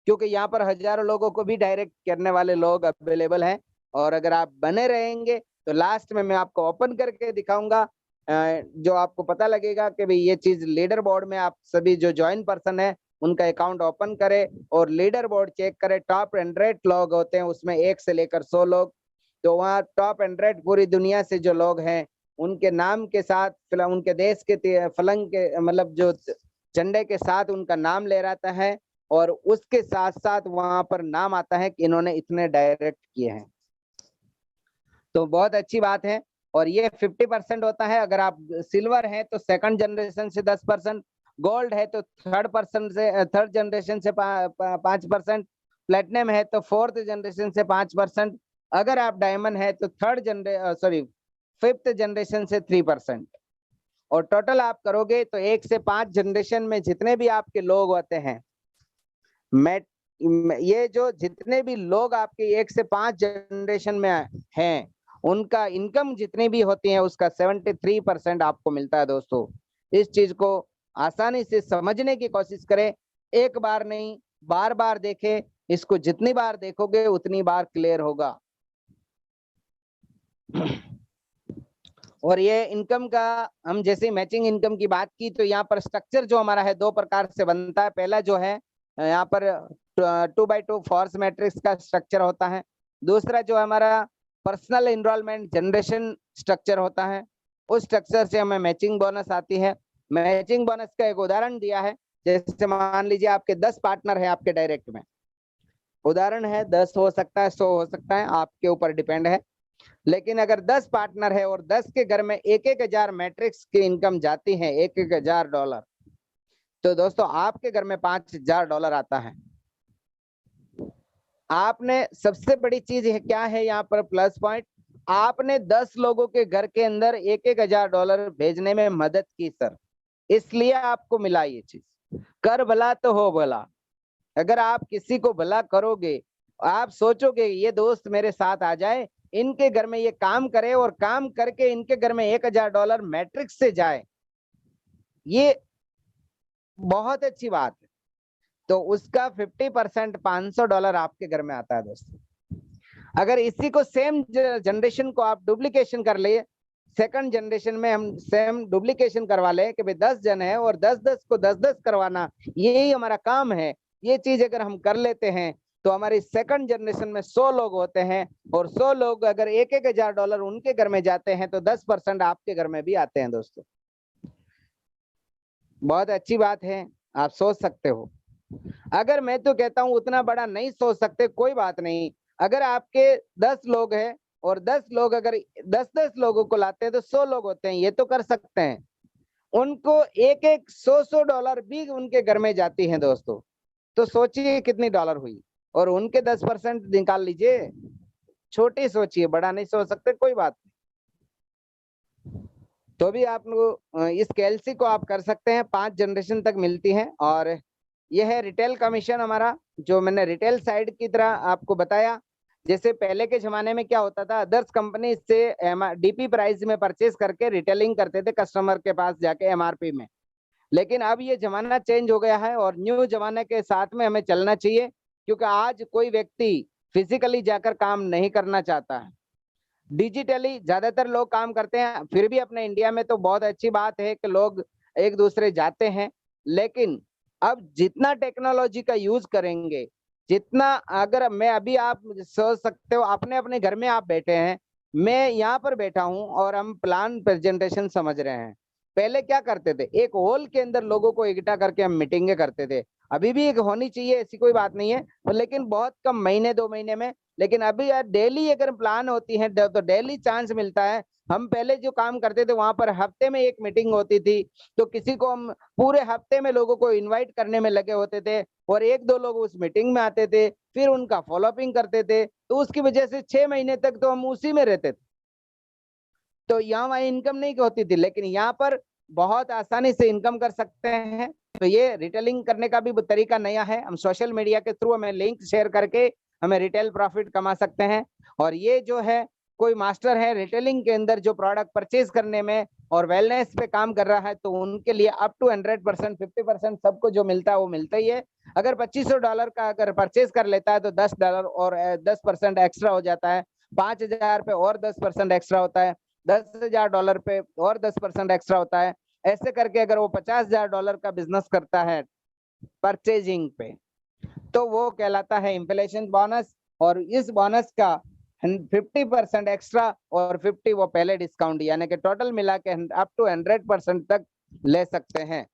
क्योंकि यहाँ पर हजारों लोगों को भी डायरेक्ट करने वाले लोग अवेलेबल हैं। और अगर आप बने रहेंगे तो लास्ट में मैं आपको ओपन करके दिखाऊंगा, जो आपको पता लगेगा कि भाई ये चीज लीडर बोर्ड में आप सभी जो ज्वाइन पर्सन है उनका अकाउंट ओपन करें और लीडर बोर्ड चेक करें। टॉप 100 लोग होते हैं उसमें 1 से लेकर 100 लोग, तो वहाँ टॉप 100 पूरी दुनिया से जो लोग हैं उनके नाम के साथ उनके देश के फलंग के मतलब जो झंडे के साथ उनका नाम ले रहता है, और उसके साथ साथ वहां पर नाम आता है कि इन्होंने इतने डायरेक्ट किए हैं। तो बहुत अच्छी बात है। और ये 50% होता है। अगर आप सिल्वर है तो सेकंड जनरेशन से 10%, गोल्ड है तो थर्ड जनरेशन से 5%, प्लेटिनम है तो फोर्थ जनरेशन से 5%, अगर आप डायमंड है तो फिफ्थ जनरेशन से 3%। और टोटल आप करोगे तो 1 से 5 जनरेशन में जितने भी आपके लोग होते हैं, ये जो जितने भी लोग आपके 1 से 5 जनरेशन में हैं, उनका इनकम जितनी भी होती है उसका 73% आपको मिलता है दोस्तों। इस चीज को आसानी से समझने की कोशिश करें, एक बार नहीं बार बार देखें, इसको जितनी बार देखोगे उतनी बार क्लियर होगा। और ये इनकम का हम जैसे मैचिंग इनकम की बात की तो यहाँ पर स्ट्रक्चर जो हमारा है 2 प्रकार से बनता है। पहला जो है यहाँ पर 2x2 फोर्स मैट्रिक्स का स्ट्रक्चर होता है। दूसरा जो हमारा पर्सनल एनरोलमेंट जनरेशन स्ट्रक्चर होता है, उस स्ट्रक्चर से हमें मैचिंग बोनस आती है। मैचिंग बोनस का एक उदाहरण दिया है, जैसे मान लीजिए आपके 10 पार्टनर है आपके डायरेक्ट में, उदाहरण है 10 हो सकता है 100 हो सकता है, आपके ऊपर डिपेंड है। लेकिन अगर 10 पार्टनर है और 10 के घर में 1,000 मैट्रिक्स की इनकम जाती है, $1,000, तो दोस्तों आपके घर में $5,000 आता है। आपने सबसे बड़ी चीज है क्या है यहाँ पर प्लस पॉइंट, आपने 10 लोगों के घर के अंदर $1,000 भेजने में मदद की सर, इसलिए आपको मिला ये चीज। कर भला तो हो भला। अगर आप किसी को भला करोगे, आप सोचोगे ये दोस्त मेरे साथ आ जाए, इनके घर में ये काम करे और काम करके इनके घर में $1,000 मैट्रिक्स से जाए, ये बहुत अच्छी बात है। तो उसका 50% $500 आपके घर में आता है दोस्तों। अगर इसी को सेम जनरेशन को आप डुप्लीकेशन कर ले, सेकंड जनरेशन में हम सेम डुप्लीकेशन करवा ले कि भाई 10 जन है और 10-10 को 10-10 करवाना, यही हमारा काम है, ये चीज अगर हम कर लेते हैं तो हमारी सेकंड जनरेशन में 100 लोग होते हैं, और 100 लोग अगर $1,000 उनके घर में जाते हैं तो 10% आपके घर में भी आते हैं दोस्तों। बहुत अच्छी बात है, आप सोच सकते हो। अगर मैं तो कहता हूं उतना बड़ा नहीं सोच सकते, कोई बात नहीं। अगर आपके 10 लोग हैं और 10 लोग अगर 10-10 लोगों को लाते हैं तो 100 लोग होते हैं, ये तो कर सकते हैं। उनको एक 100 डॉलर भी उनके घर में जाती है दोस्तों, तो सोचिए कितनी डॉलर हुई। और उनके 10% निकाल लीजिए, छोटी सोचिए, बड़ा नहीं सोच सकते, कोई बात नहीं। तो भी आप लोग इस कैलसी को आप कर सकते हैं, 5 जनरेशन तक मिलती है। और यह है रिटेल कमीशन हमारा, जो मैंने रिटेल साइड की तरह आपको बताया। जैसे पहले के जमाने में क्या होता था, अदर्स कंपनी से डीपी प्राइस में परचेज करके रिटेलिंग करते थे कस्टमर के पास जाके एमआरपी में। लेकिन अब ये जमाना चेंज हो गया है और न्यू जमाने के साथ में हमें चलना चाहिए, क्योंकि आज कोई व्यक्ति फिजिकली जाकर काम नहीं करना चाहता है, डिजिटली ज्यादातर लोग काम करते हैं। फिर भी अपने इंडिया में तो बहुत अच्छी बात है कि लोग एक दूसरे जाते हैं, लेकिन अब जितना टेक्नोलॉजी का यूज करेंगे, जितना, अगर मैं अभी, आप सोच सकते हो अपने अपने घर में आप बैठे हैं, मैं यहाँ पर बैठा हूँ और हम प्लान प्रेजेंटेशन समझ रहे हैं। पहले क्या करते थे, एक हॉल के अंदर लोगों को इकट्ठा करके हम मीटिंगें करते थे। अभी भी एक होनी चाहिए, ऐसी कोई बात नहीं है, लेकिन बहुत कम, महीने 2 महीने में। लेकिन अभी यार डेली अगर प्लान होती है तो डेली चांस मिलता है। हम पहले जो काम करते थे वहां पर हफ्ते में एक मीटिंग होती थी, तो किसी को हम पूरे हफ्ते में लोगों को इनवाइट करने में लगे होते थे, और 1-2 लोग उस मीटिंग में आते थे, फिर उनका फॉलोअपिंग करते थे, तो उसकी वजह से 6 महीने तक तो हम उसी में रहते थे। तो यहाँ वहाँ इनकम नहीं होती थी, लेकिन यहाँ पर बहुत आसानी से इनकम कर सकते हैं। तो ये रिटेलिंग करने का भी तरीका नया है, हम सोशल मीडिया के थ्रू हमें लिंक शेयर करके हमें रिटेल प्रॉफिट कमा सकते हैं। और ये जो है, कोई मास्टर है रिटेलिंग के अंदर जो प्रोडक्ट परचेज करने में और वेलनेस पे काम कर रहा है, तो उनके लिए अप टू 100%, 50% सबको जो मिलता है वो मिलता ही है। अगर $2500 का अगर परचेज कर लेता है तो $10 और 10% एक्स्ट्रा हो जाता है। 5000 पे और 10% एक्स्ट्रा होता है, $10,000 पे और 10% एक्स्ट्रा होता है। ऐसे करके अगर वो $50,000 का बिजनेस करता है परचेजिंग पे, तो वो कहलाता है इन्फ्लेशन बोनस। और इस बोनस का 50% एक्स्ट्रा और 50 वो पहले डिस्काउंट, यानी कि टोटल मिला के अप टू 100% तक ले सकते हैं।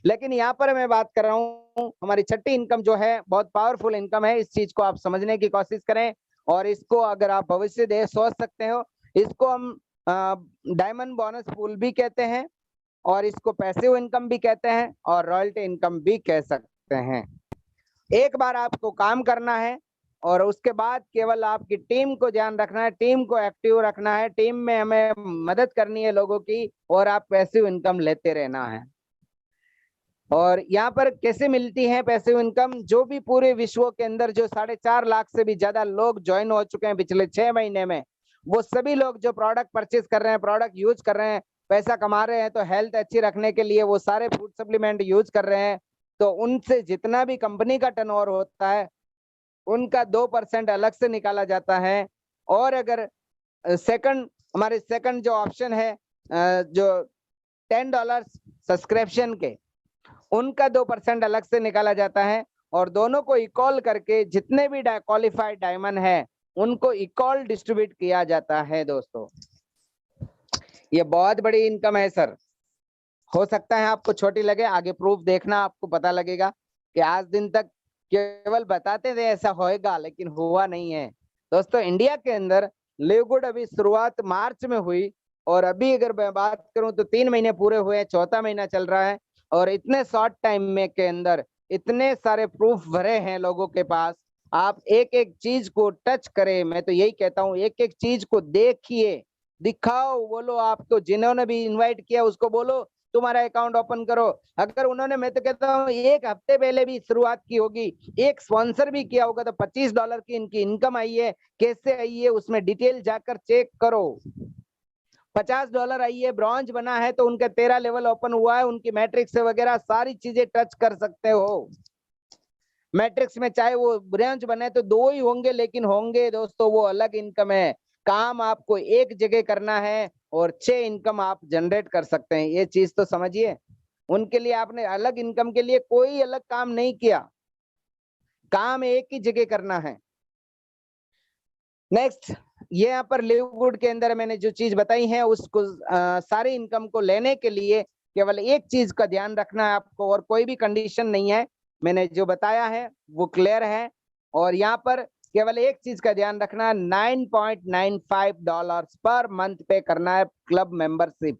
लेकिन यहाँ पर मैं बात कर रहा हूँ, हमारी छठी इनकम जो है बहुत पावरफुल इनकम है। इस चीज को आप समझने की कोशिश करें, और इसको अगर आप भविष्य दे सोच सकते हो, इसको हम डायमंड बोनस पूल भी कहते हैं, और इसको पैसिव इनकम भी कहते हैं, और रॉयल्टी इनकम भी कह सकते हैं। एक बार आपको काम करना है, और उसके बाद केवल आपकी टीम को ध्यान रखना है, टीम को एक्टिव रखना है, टीम में हमें मदद करनी है लोगों की, और आप पैसिव इनकम लेते रहना है। और यहाँ पर कैसे मिलती है पैसिव इनकम, जो भी पूरे विश्व के अंदर जो 4.5 लाख से भी ज्यादा लोग ज्वाइन हो चुके हैं पिछले 6 महीने में, वो सभी लोग जो प्रोडक्ट परचेज कर रहे हैं, प्रोडक्ट यूज कर रहे हैं, पैसा कमा रहे हैं, तो हेल्थ अच्छी रखने के लिए वो सारे फूड सप्लीमेंट यूज कर रहे हैं, तो उनसे जितना भी कंपनी का टर्नओवर होता है उनका 2% अलग से निकाला जाता है। और अगर सेकंड, हमारे सेकंड जो ऑप्शन है, जो $10 सब्सक्रिप्शन के, उनका 2% अलग से निकाला जाता है, और दोनों को इक्वल करके जितने भी क्वालिफाइड डायमंड है उनको इक्वल डिस्ट्रीब्यूट किया जाता है। दोस्तों, ये बहुत बड़ी इनकम है सर। हो सकता है आपको छोटी लगे, आगे प्रूफ देखना, आपको पता लगेगा कि आज दिन तक केवल बताते थे ऐसा होएगा, लेकिन हुआ नहीं है। दोस्तों, इंडिया के अंदर लिव गुड अभी शुरुआत मार्च में हुई, और अभी अगर मैं बात करूं तो 3 महीने पूरे हुए, चौथा महीना चल रहा है, और इतने शॉर्ट टाइम में के अंदर इतने सारे प्रूफ भरे हैं लोगों के पास। आप एक एक चीज को टच करें, मैं तो यही कहता हूँ, एक एक चीज को देखिए, दिखाओ, बोलो, आपको जिन्होंने भी इनवाइट किया उसको बोलो तुम्हारा अकाउंट ओपन करो। अगर उन्होंने, मैं तो कहता हूँ, एक हफ्ते पहले भी शुरुआत की होगी, एक स्पॉन्सर भी किया होगा, तो $25 की इनकी इनकम आई है, कैसे आई है उसमें डिटेल जाकर चेक करो। $50 आई है, ब्रॉन्ज बना है तो उनका 13 लेवल ओपन हुआ है, उनकी मैट्रिक्स वगैरह सारी चीजें टच कर सकते हो। मैट्रिक्स में चाहे वो ब्रांच बने तो 2 ही होंगे, लेकिन होंगे दोस्तों, वो अलग इनकम है। काम आपको एक जगह करना है और 6 इनकम आप जनरेट कर सकते हैं, ये चीज तो समझिए। उनके लिए आपने अलग इनकम के लिए कोई अलग काम नहीं किया, काम एक ही जगह करना है। नेक्स्ट, ये यहाँ पर लिव गुड के अंदर मैंने जो चीज बताई है, उसको सारी इनकम को लेने के लिए केवल एक चीज का ध्यान रखना है आपको, और कोई भी कंडीशन नहीं है, मैंने जो बताया है वो क्लियर है। और यहाँ पर केवल एक चीज का ध्यान रखना है, $9.95 पर मंथ पे करना है क्लब मेंबरशिप।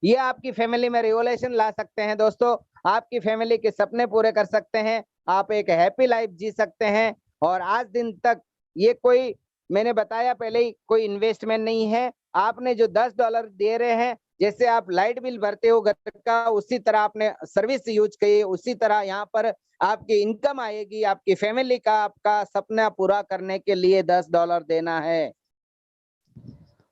ये आपकी फैमिली में रिवोल्यूशन ला सकते हैं दोस्तों, आपकी फैमिली के सपने पूरे कर सकते हैं, आप एक हैप्पी लाइफ जी सकते हैं। और आज दिन तक ये कोई, मैंने बताया पहले ही, कोई इन्वेस्टमेंट नहीं है। आपने जो $10 दे रहे हैं, जैसे आप लाइट बिल भरते हो घर का, उसी तरह आपने सर्विस यूज की, उसी तरह यहाँ पर आपकी इनकम आएगी। आपकी फैमिली का आपका सपना पूरा करने के लिए $10 देना है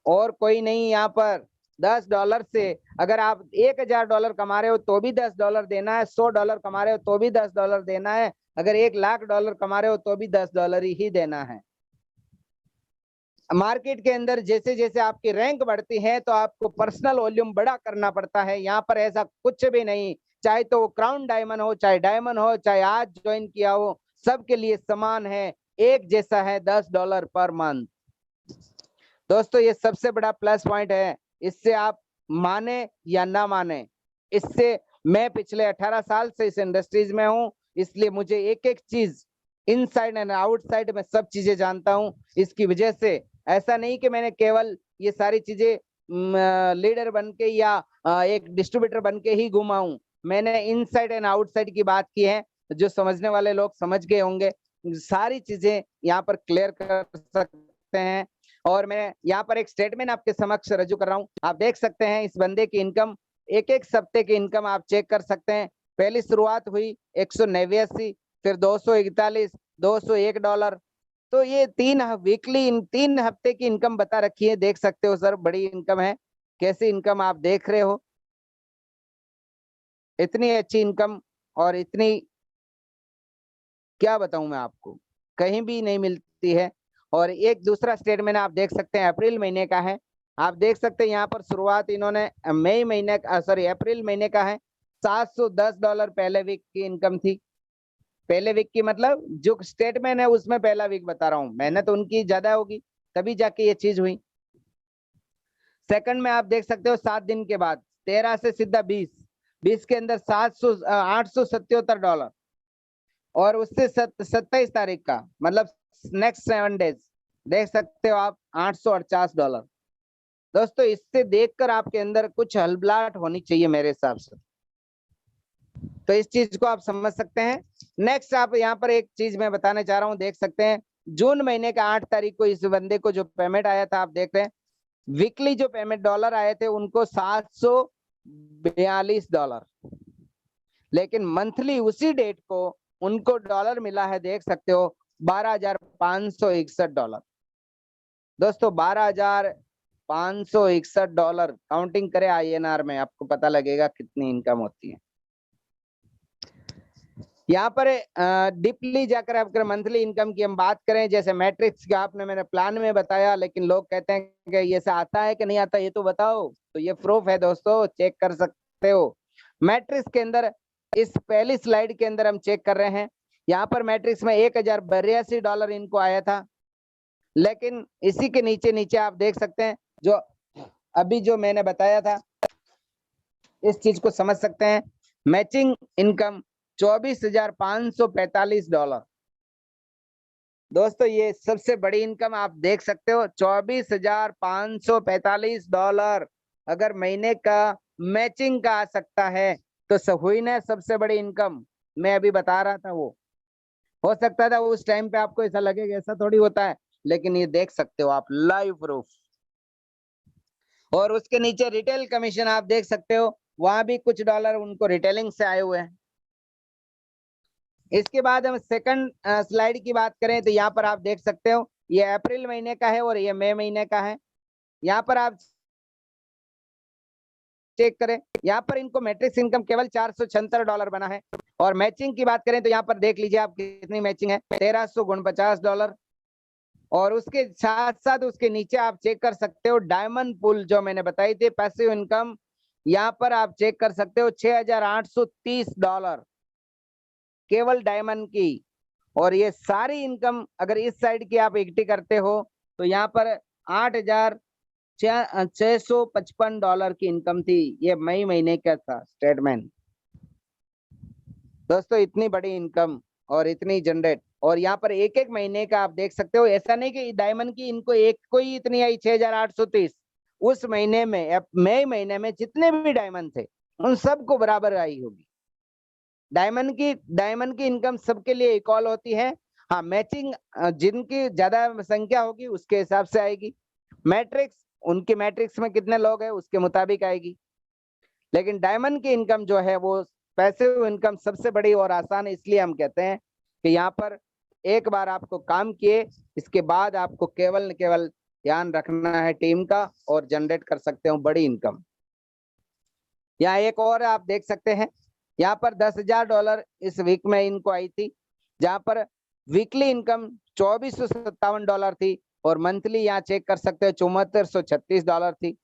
और कोई नहीं। यहाँ पर $10 से अगर आप $1000 कमा रहे हो तो भी $10 देना है, $100 कमा रहे हो तो भी $10 देना है, अगर $1,00,000 कमा रहे हो तो भी $10 ही देना है। मार्केट के अंदर जैसे जैसे आपकी रैंक बढ़ती है तो आपको पर्सनल वॉल्यूम बड़ा करना पड़ता है। यहाँ पर ऐसा कुछ भी नहीं, चाहे तो क्राउन डायमंड हो, चाहे डायमंड हो, चाहे आज ज्वाइन किया हो, सबके लिए समान है, एक जैसा है, $10 पर मंथ। दोस्तों ये सबसे बड़ा प्लस पॉइंट है, इससे आप माने या ना माने, इससे मैं पिछले 18 साल से इस इंडस्ट्रीज में हूँ, इसलिए मुझे एक एक चीज इनसाइड एंड आउटसाइड में सब चीजें जानता हूँ। इसकी वजह से ऐसा नहीं कि मैंने केवल ये सारी चीजें लीडर बन के या एक डिस्ट्रीब्यूटर बन के ही घुमा हूँ, मैंने इनसाइड एंड आउटसाइड की बात की है, जो समझने वाले लोग समझ गए होंगे। सारी चीजें यहाँ पर क्लियर कर सकते हैं। और मैं यहाँ पर एक स्टेटमेंट आपके समक्ष रजू कर रहा हूँ। आप देख सकते हैं इस बंदे की इनकम, एक एक सप्ते की इनकम आप चेक कर सकते हैं। पहली शुरुआत हुई 189, फिर 241, $201। तो ये 3 हफ्ते की इनकम बता रखी है, देख सकते हो सर, बड़ी इनकम है। कैसी इनकम आप देख रहे हो, इतनी अच्छी इनकम और इतनी, क्या बताऊं मैं आपको, कहीं भी नहीं मिलती है। और एक दूसरा स्टेटमेंट आप देख सकते हैं, अप्रैल महीने का है। आप देख सकते हैं यहाँ पर शुरुआत इन्होंने मई महीने सॉरी अप्रैल महीने का है। $710 पहले वीक की इनकम थी। पहले वीक की मतलब जो स्टेटमेंट है उसमें पहला वीक बता रहा हूँ, मेहनत तो उनकी ज्यादा होगी तभी जाके ये चीज हुई। सेकंड में आप देख सकते हो 7 दिन के बाद 13 से सीधा 20 के अंदर $877। और उससे 27 तारीख का मतलब नेक्स्ट 7 डेज देख सकते हो आप $848। दोस्तों इससे देखकर आपके अंदर कुछ हलबलाहट होनी चाहिए मेरे हिसाब से, तो इस चीज को आप समझ सकते हैं। नेक्स्ट आप यहाँ पर एक चीज मैं बताना चाह रहा हूँ, देख सकते हैं जून महीने का 8 तारीख को इस बंदे को जो पेमेंट आया था, आप देख रहे हैं वीकली जो पेमेंट डॉलर आए थे उनको $742, लेकिन मंथली उसी डेट को उनको डॉलर मिला है, देख सकते हो $12,561। दोस्तों $12,561 काउंटिंग करें INR में, आपको पता लगेगा कितनी इनकम होती है। यहाँ पर डीपली जाकर अगर मंथली इनकम की हम बात करें, जैसे मैट्रिक्स का आपने मैंने प्लान में बताया, लेकिन लोग कहते हैं कि ये से आता है कि नहीं आता, ये तो बताओ। तो ये प्रूफ है दोस्तों, चेक कर सकते हो। मैट्रिक्स के अंदर इस पहली स्लाइड के अंदर हम चेक कर रहे हैं, यहाँ पर मैट्रिक्स में $1082 इनको आया था, लेकिन इसी के नीचे नीचे आप देख सकते हैं जो अभी जो मैंने बताया था, इस चीज को समझ सकते हैं। Matching income $24,545। दोस्तों ये सबसे बड़ी इनकम आप देख सकते हो, $24,545 अगर महीने का मैचिंग का आ सकता है तो हुई ना सबसे बड़ी इनकम। मैं अभी बता रहा था, वो हो सकता था उस टाइम पे आपको ऐसा लगेगा, ऐसा थोड़ी होता है, लेकिन ये देख सकते हो आप लाइव प्रूफ। और उसके नीचे रिटेल कमीशन आप देख सकते हो, वहां भी कुछ डॉलर उनको रिटेलिंग से आए हुए हैं। इसके बाद हम सेकंड स्लाइड की बात करें तो यहाँ पर आप देख सकते हो ये अप्रैल महीने का है और ये मई महीने का है। यहाँ पर आप चेक करें, यहाँ पर इनको मैट्रिक्स इनकम केवल $476 बना है। और मैचिंग की बात करें तो यहाँ पर देख लीजिए आप कितनी मैचिंग है, $1349। और उसके साथ साथ उसके नीचे आप चेक कर सकते हो डायमंड पुल जो मैंने बताई थी पैसिव इनकम, यहाँ पर आप चेक कर सकते हो $6,830 केवल डायमंड की। और ये सारी इनकम अगर इस साइड की आप इकट्ठी करते हो तो यहाँ पर $8,655 की इनकम थी। ये मई महीने का था स्टेटमेंट। दोस्तों इतनी बड़ी इनकम और इतनी जनरेट, और यहाँ पर एक एक महीने का आप देख सकते हो, ऐसा नहीं कि डायमंड की इनको एक को ही इतनी आई 6,830, उस महीने में मई महीने में जितने भी डायमंड थे उन सबको बराबर आई होगी। डायमंड की इनकम सबके लिए इक्वल होती है। हाँ मैचिंग जिनकी ज्यादा संख्या होगी उसके हिसाब से आएगी। मैट्रिक्स उनके मैट्रिक्स में कितने लोग हैं उसके मुताबिक आएगी। लेकिन डायमंड की इनकम जो है वो पैसिव इनकम सबसे बड़ी और आसान है, इसलिए हम कहते हैं कि यहाँ पर एक बार आपको काम किए, इसके बाद आपको केवल न केवल ध्यान रखना है टीम का और जनरेट कर सकते हो बड़ी इनकम। यहाँ एक और आप देख सकते हैं, यहाँ पर $10,000 इस वीक में इनको आई थी, जहाँ पर वीकली इनकम $2,457 थी और मंथली यहाँ चेक कर सकते हो $7,436 थी।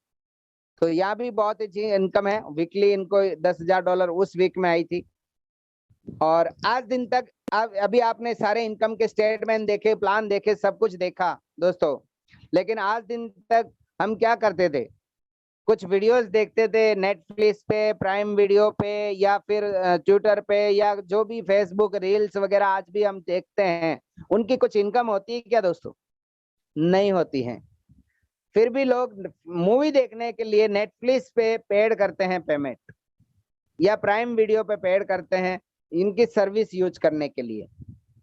तो यहाँ भी बहुत अच्छी इनकम है। वीकली इनको $10,000 उस वीक में आई थी। और आज दिन तक अभी आपने सारे इनकम के स्टेटमेंट देखे, प्लान देखे, सब कुछ देखा दोस्तों, लेकिन आज दिन तक हम क्या करते थे, कुछ वीडियोस देखते थे नेटफ्लिक्स पे, प्राइम वीडियो पे, या फिर ट्विटर पे, या जो भी फेसबुक रील्स वगैरह आज भी हम देखते हैं, उनकी कुछ इनकम होती है क्या दोस्तों? नहीं होती है। फिर भी लोग मूवी देखने के लिए नेटफ्लिक्स पे पेड करते हैं पेमेंट, या प्राइम वीडियो पे पेड करते हैं इनकी सर्विस यूज करने के लिए।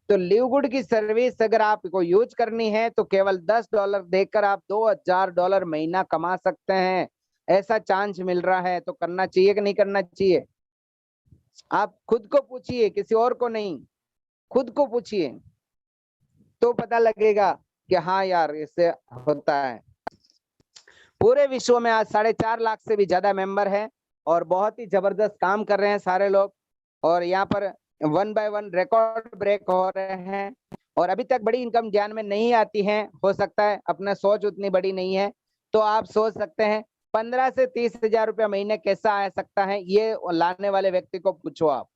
तो लिव गुड की सर्विस अगर आपको यूज करनी है तो केवल $10 देकर आप $2,000 महीना कमा सकते हैं। ऐसा चांस मिल रहा है तो करना चाहिए कि नहीं करना चाहिए? आप खुद को पूछिए, किसी और को नहीं, खुद को पूछिए तो पता लगेगा कि हाँ यार इससे होता है। पूरे विश्व में आज 4.5 लाख से भी ज्यादा मेंबर है और बहुत ही जबरदस्त काम कर रहे हैं सारे लोग, और यहाँ पर 1 बाय 1 रिकॉर्ड ब्रेक हो रहे हैं। और अभी तक बड़ी इनकम ध्यान में नहीं आती है, हो सकता है अपना सोच उतनी बड़ी नहीं है, तो आप सोच सकते हैं 15 से 30,000 रुपया महीने कैसा आ सकता है, ये लाने वाले व्यक्ति को पूछो आप।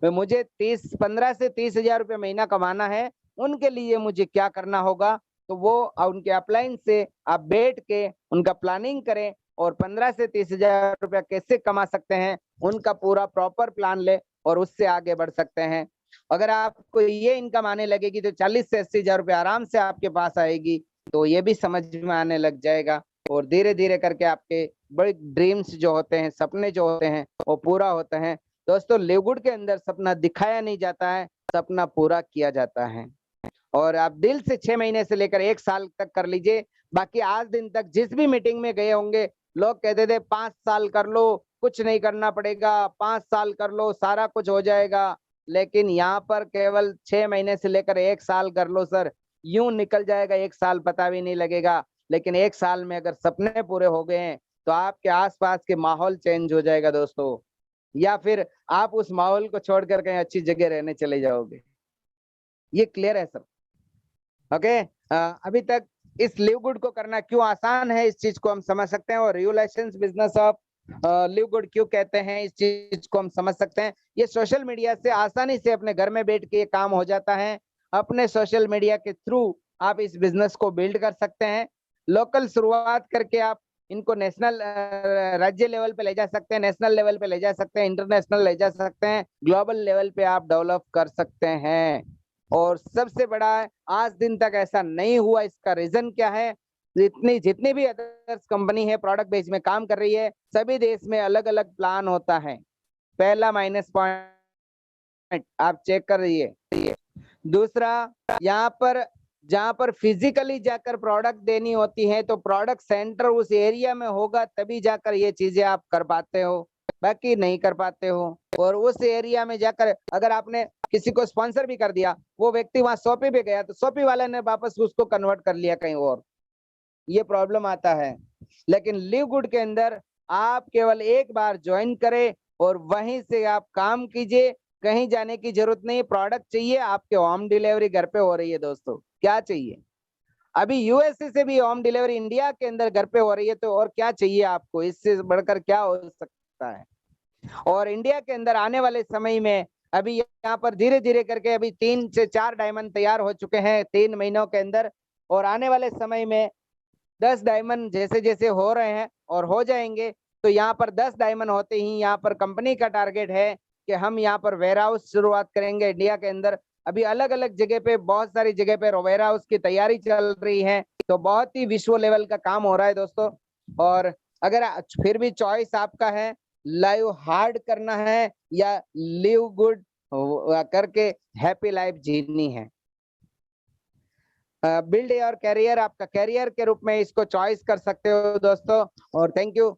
तो मुझे 15 से 30,000 रुपया महीना कमाना है, उनके लिए मुझे क्या करना होगा, तो वो उनके अपलाइन से आप बैठ के उनका प्लानिंग करें और 15 से 30,000 रुपया कैसे कमा सकते हैं उनका पूरा प्रॉपर प्लान ले और उससे आगे बढ़ सकते हैं। अगर आपको ये इनकम आने लगेगी तो 40 से 80,000 रुपया आराम से आपके पास आएगी, तो ये भी समझ में आने लग जाएगा और धीरे धीरे करके आपके बड़े ड्रीम्स जो होते हैं, सपने जो होते हैं वो पूरा होते हैं। दोस्तों लिव गुड के अंदर सपना दिखाया नहीं जाता है, सपना पूरा किया जाता है। और आप दिल से 6 महीने से लेकर 1 साल तक कर लीजिए। बाकी आज दिन तक जिस भी मीटिंग में गए होंगे लोग कहते थे 5 साल कर लो, कुछ नहीं करना पड़ेगा, 5 साल कर लो सारा कुछ हो जाएगा। लेकिन यहाँ पर केवल 6 महीने से लेकर 1 साल कर लो सर, यूं निकल जाएगा 1 साल, पता भी नहीं लगेगा। लेकिन 1 साल में अगर सपने पूरे हो गए हैं तो आपके आसपास के माहौल चेंज हो जाएगा दोस्तों, या फिर आप उस माहौल को छोड़कर कहीं अच्छी जगह रहने चले जाओगे। ये क्लियर है सर? ओके। अभी तक इस लिव गुड को करना क्यों आसान है, इस चीज को हम समझ सकते हैं, और relations business of live good क्यों कहते हैं, इस चीज को हम समझ सकते हैं। ये सोशल मीडिया से आसानी से अपने घर में बैठ के ये काम हो जाता है। अपने सोशल मीडिया के थ्रू आप इस बिजनेस को बिल्ड कर सकते हैं। लोकल शुरुआत करके आप इनको नेशनल राज्य लेवल पे ले जा सकते हैं, नेशनल लेवल पे ले जा सकते हैं, इंटरनेशनल ले जा सकते हैं, ग्लोबल लेवल पे आप डेवलप कर सकते हैं। और सबसे बड़ा है आज दिन तक ऐसा नहीं हुआ, इसका रीजन क्या है? जितनी भी अदर्स कंपनी है प्रोडक्ट बेस में काम कर रही है, सभी देश में अलग अलग प्लान होता है। पहला माइनस पॉइंट आप चेक कर रहिए। दूसरा, यहाँ पर जहाँ पर फिजिकली जाकर प्रोडक्ट देनी होती है तो प्रोडक्ट सेंटर उस एरिया में होगा, तभी जाकर ये चीजें आप कर पाते हो, बाकी नहीं कर पाते हो। और उस एरिया में जाकर अगर आपने किसी को स्पॉन्सर भी कर दिया, वो व्यक्ति वहां शॉपी पे गया तो शॉपी वाले ने वापस उसको कन्वर्ट कर लिया कहीं और, ये प्रॉब्लम आता है। लेकिन लिव गुड के अंदर आप केवल एक बार ज्वाइन करें और वहीं से आप काम कीजिए, कहीं जाने की जरूरत नहीं। प्रोडक्ट चाहिए आपके होम डिलीवरी घर पे हो रही है दोस्तों, क्या चाहिए? अभी यूएसए से भी होम डिलीवरी इंडिया के अंदर घर पे हो रही है, तो और क्या चाहिए आपको? इससे बढ़कर क्या हो सकता है? और इंडिया के अंदर आने वाले समय में अभी यहाँ पर धीरे धीरे करके अभी 3 से 4 डायमंड तैयार हो चुके हैं 3 महीनों के अंदर, और आने वाले समय में 10 डायमंड जैसे जैसे हो रहे हैं और हो जाएंगे, तो यहाँ पर 10 डायमंड होते ही यहाँ पर कंपनी का टारगेट है कि हम यहाँ पर वेयर हाउस शुरुआत करेंगे इंडिया के अंदर। अभी अलग अलग जगह पे, बहुत सारी जगह पे वेयर हाउस की तैयारी चल रही है, तो बहुत ही विश्व लेवल का काम हो रहा है दोस्तों। और अगर फिर भी चॉइस आपका है, लाइव हार्ड करना है या लिव गुड करके हैप्पी लाइफ जीनी है। बिल्ड योर करियर, आपका करियर के रूप में इसको चॉइस कर सकते हो दोस्तों। और थैंक यू।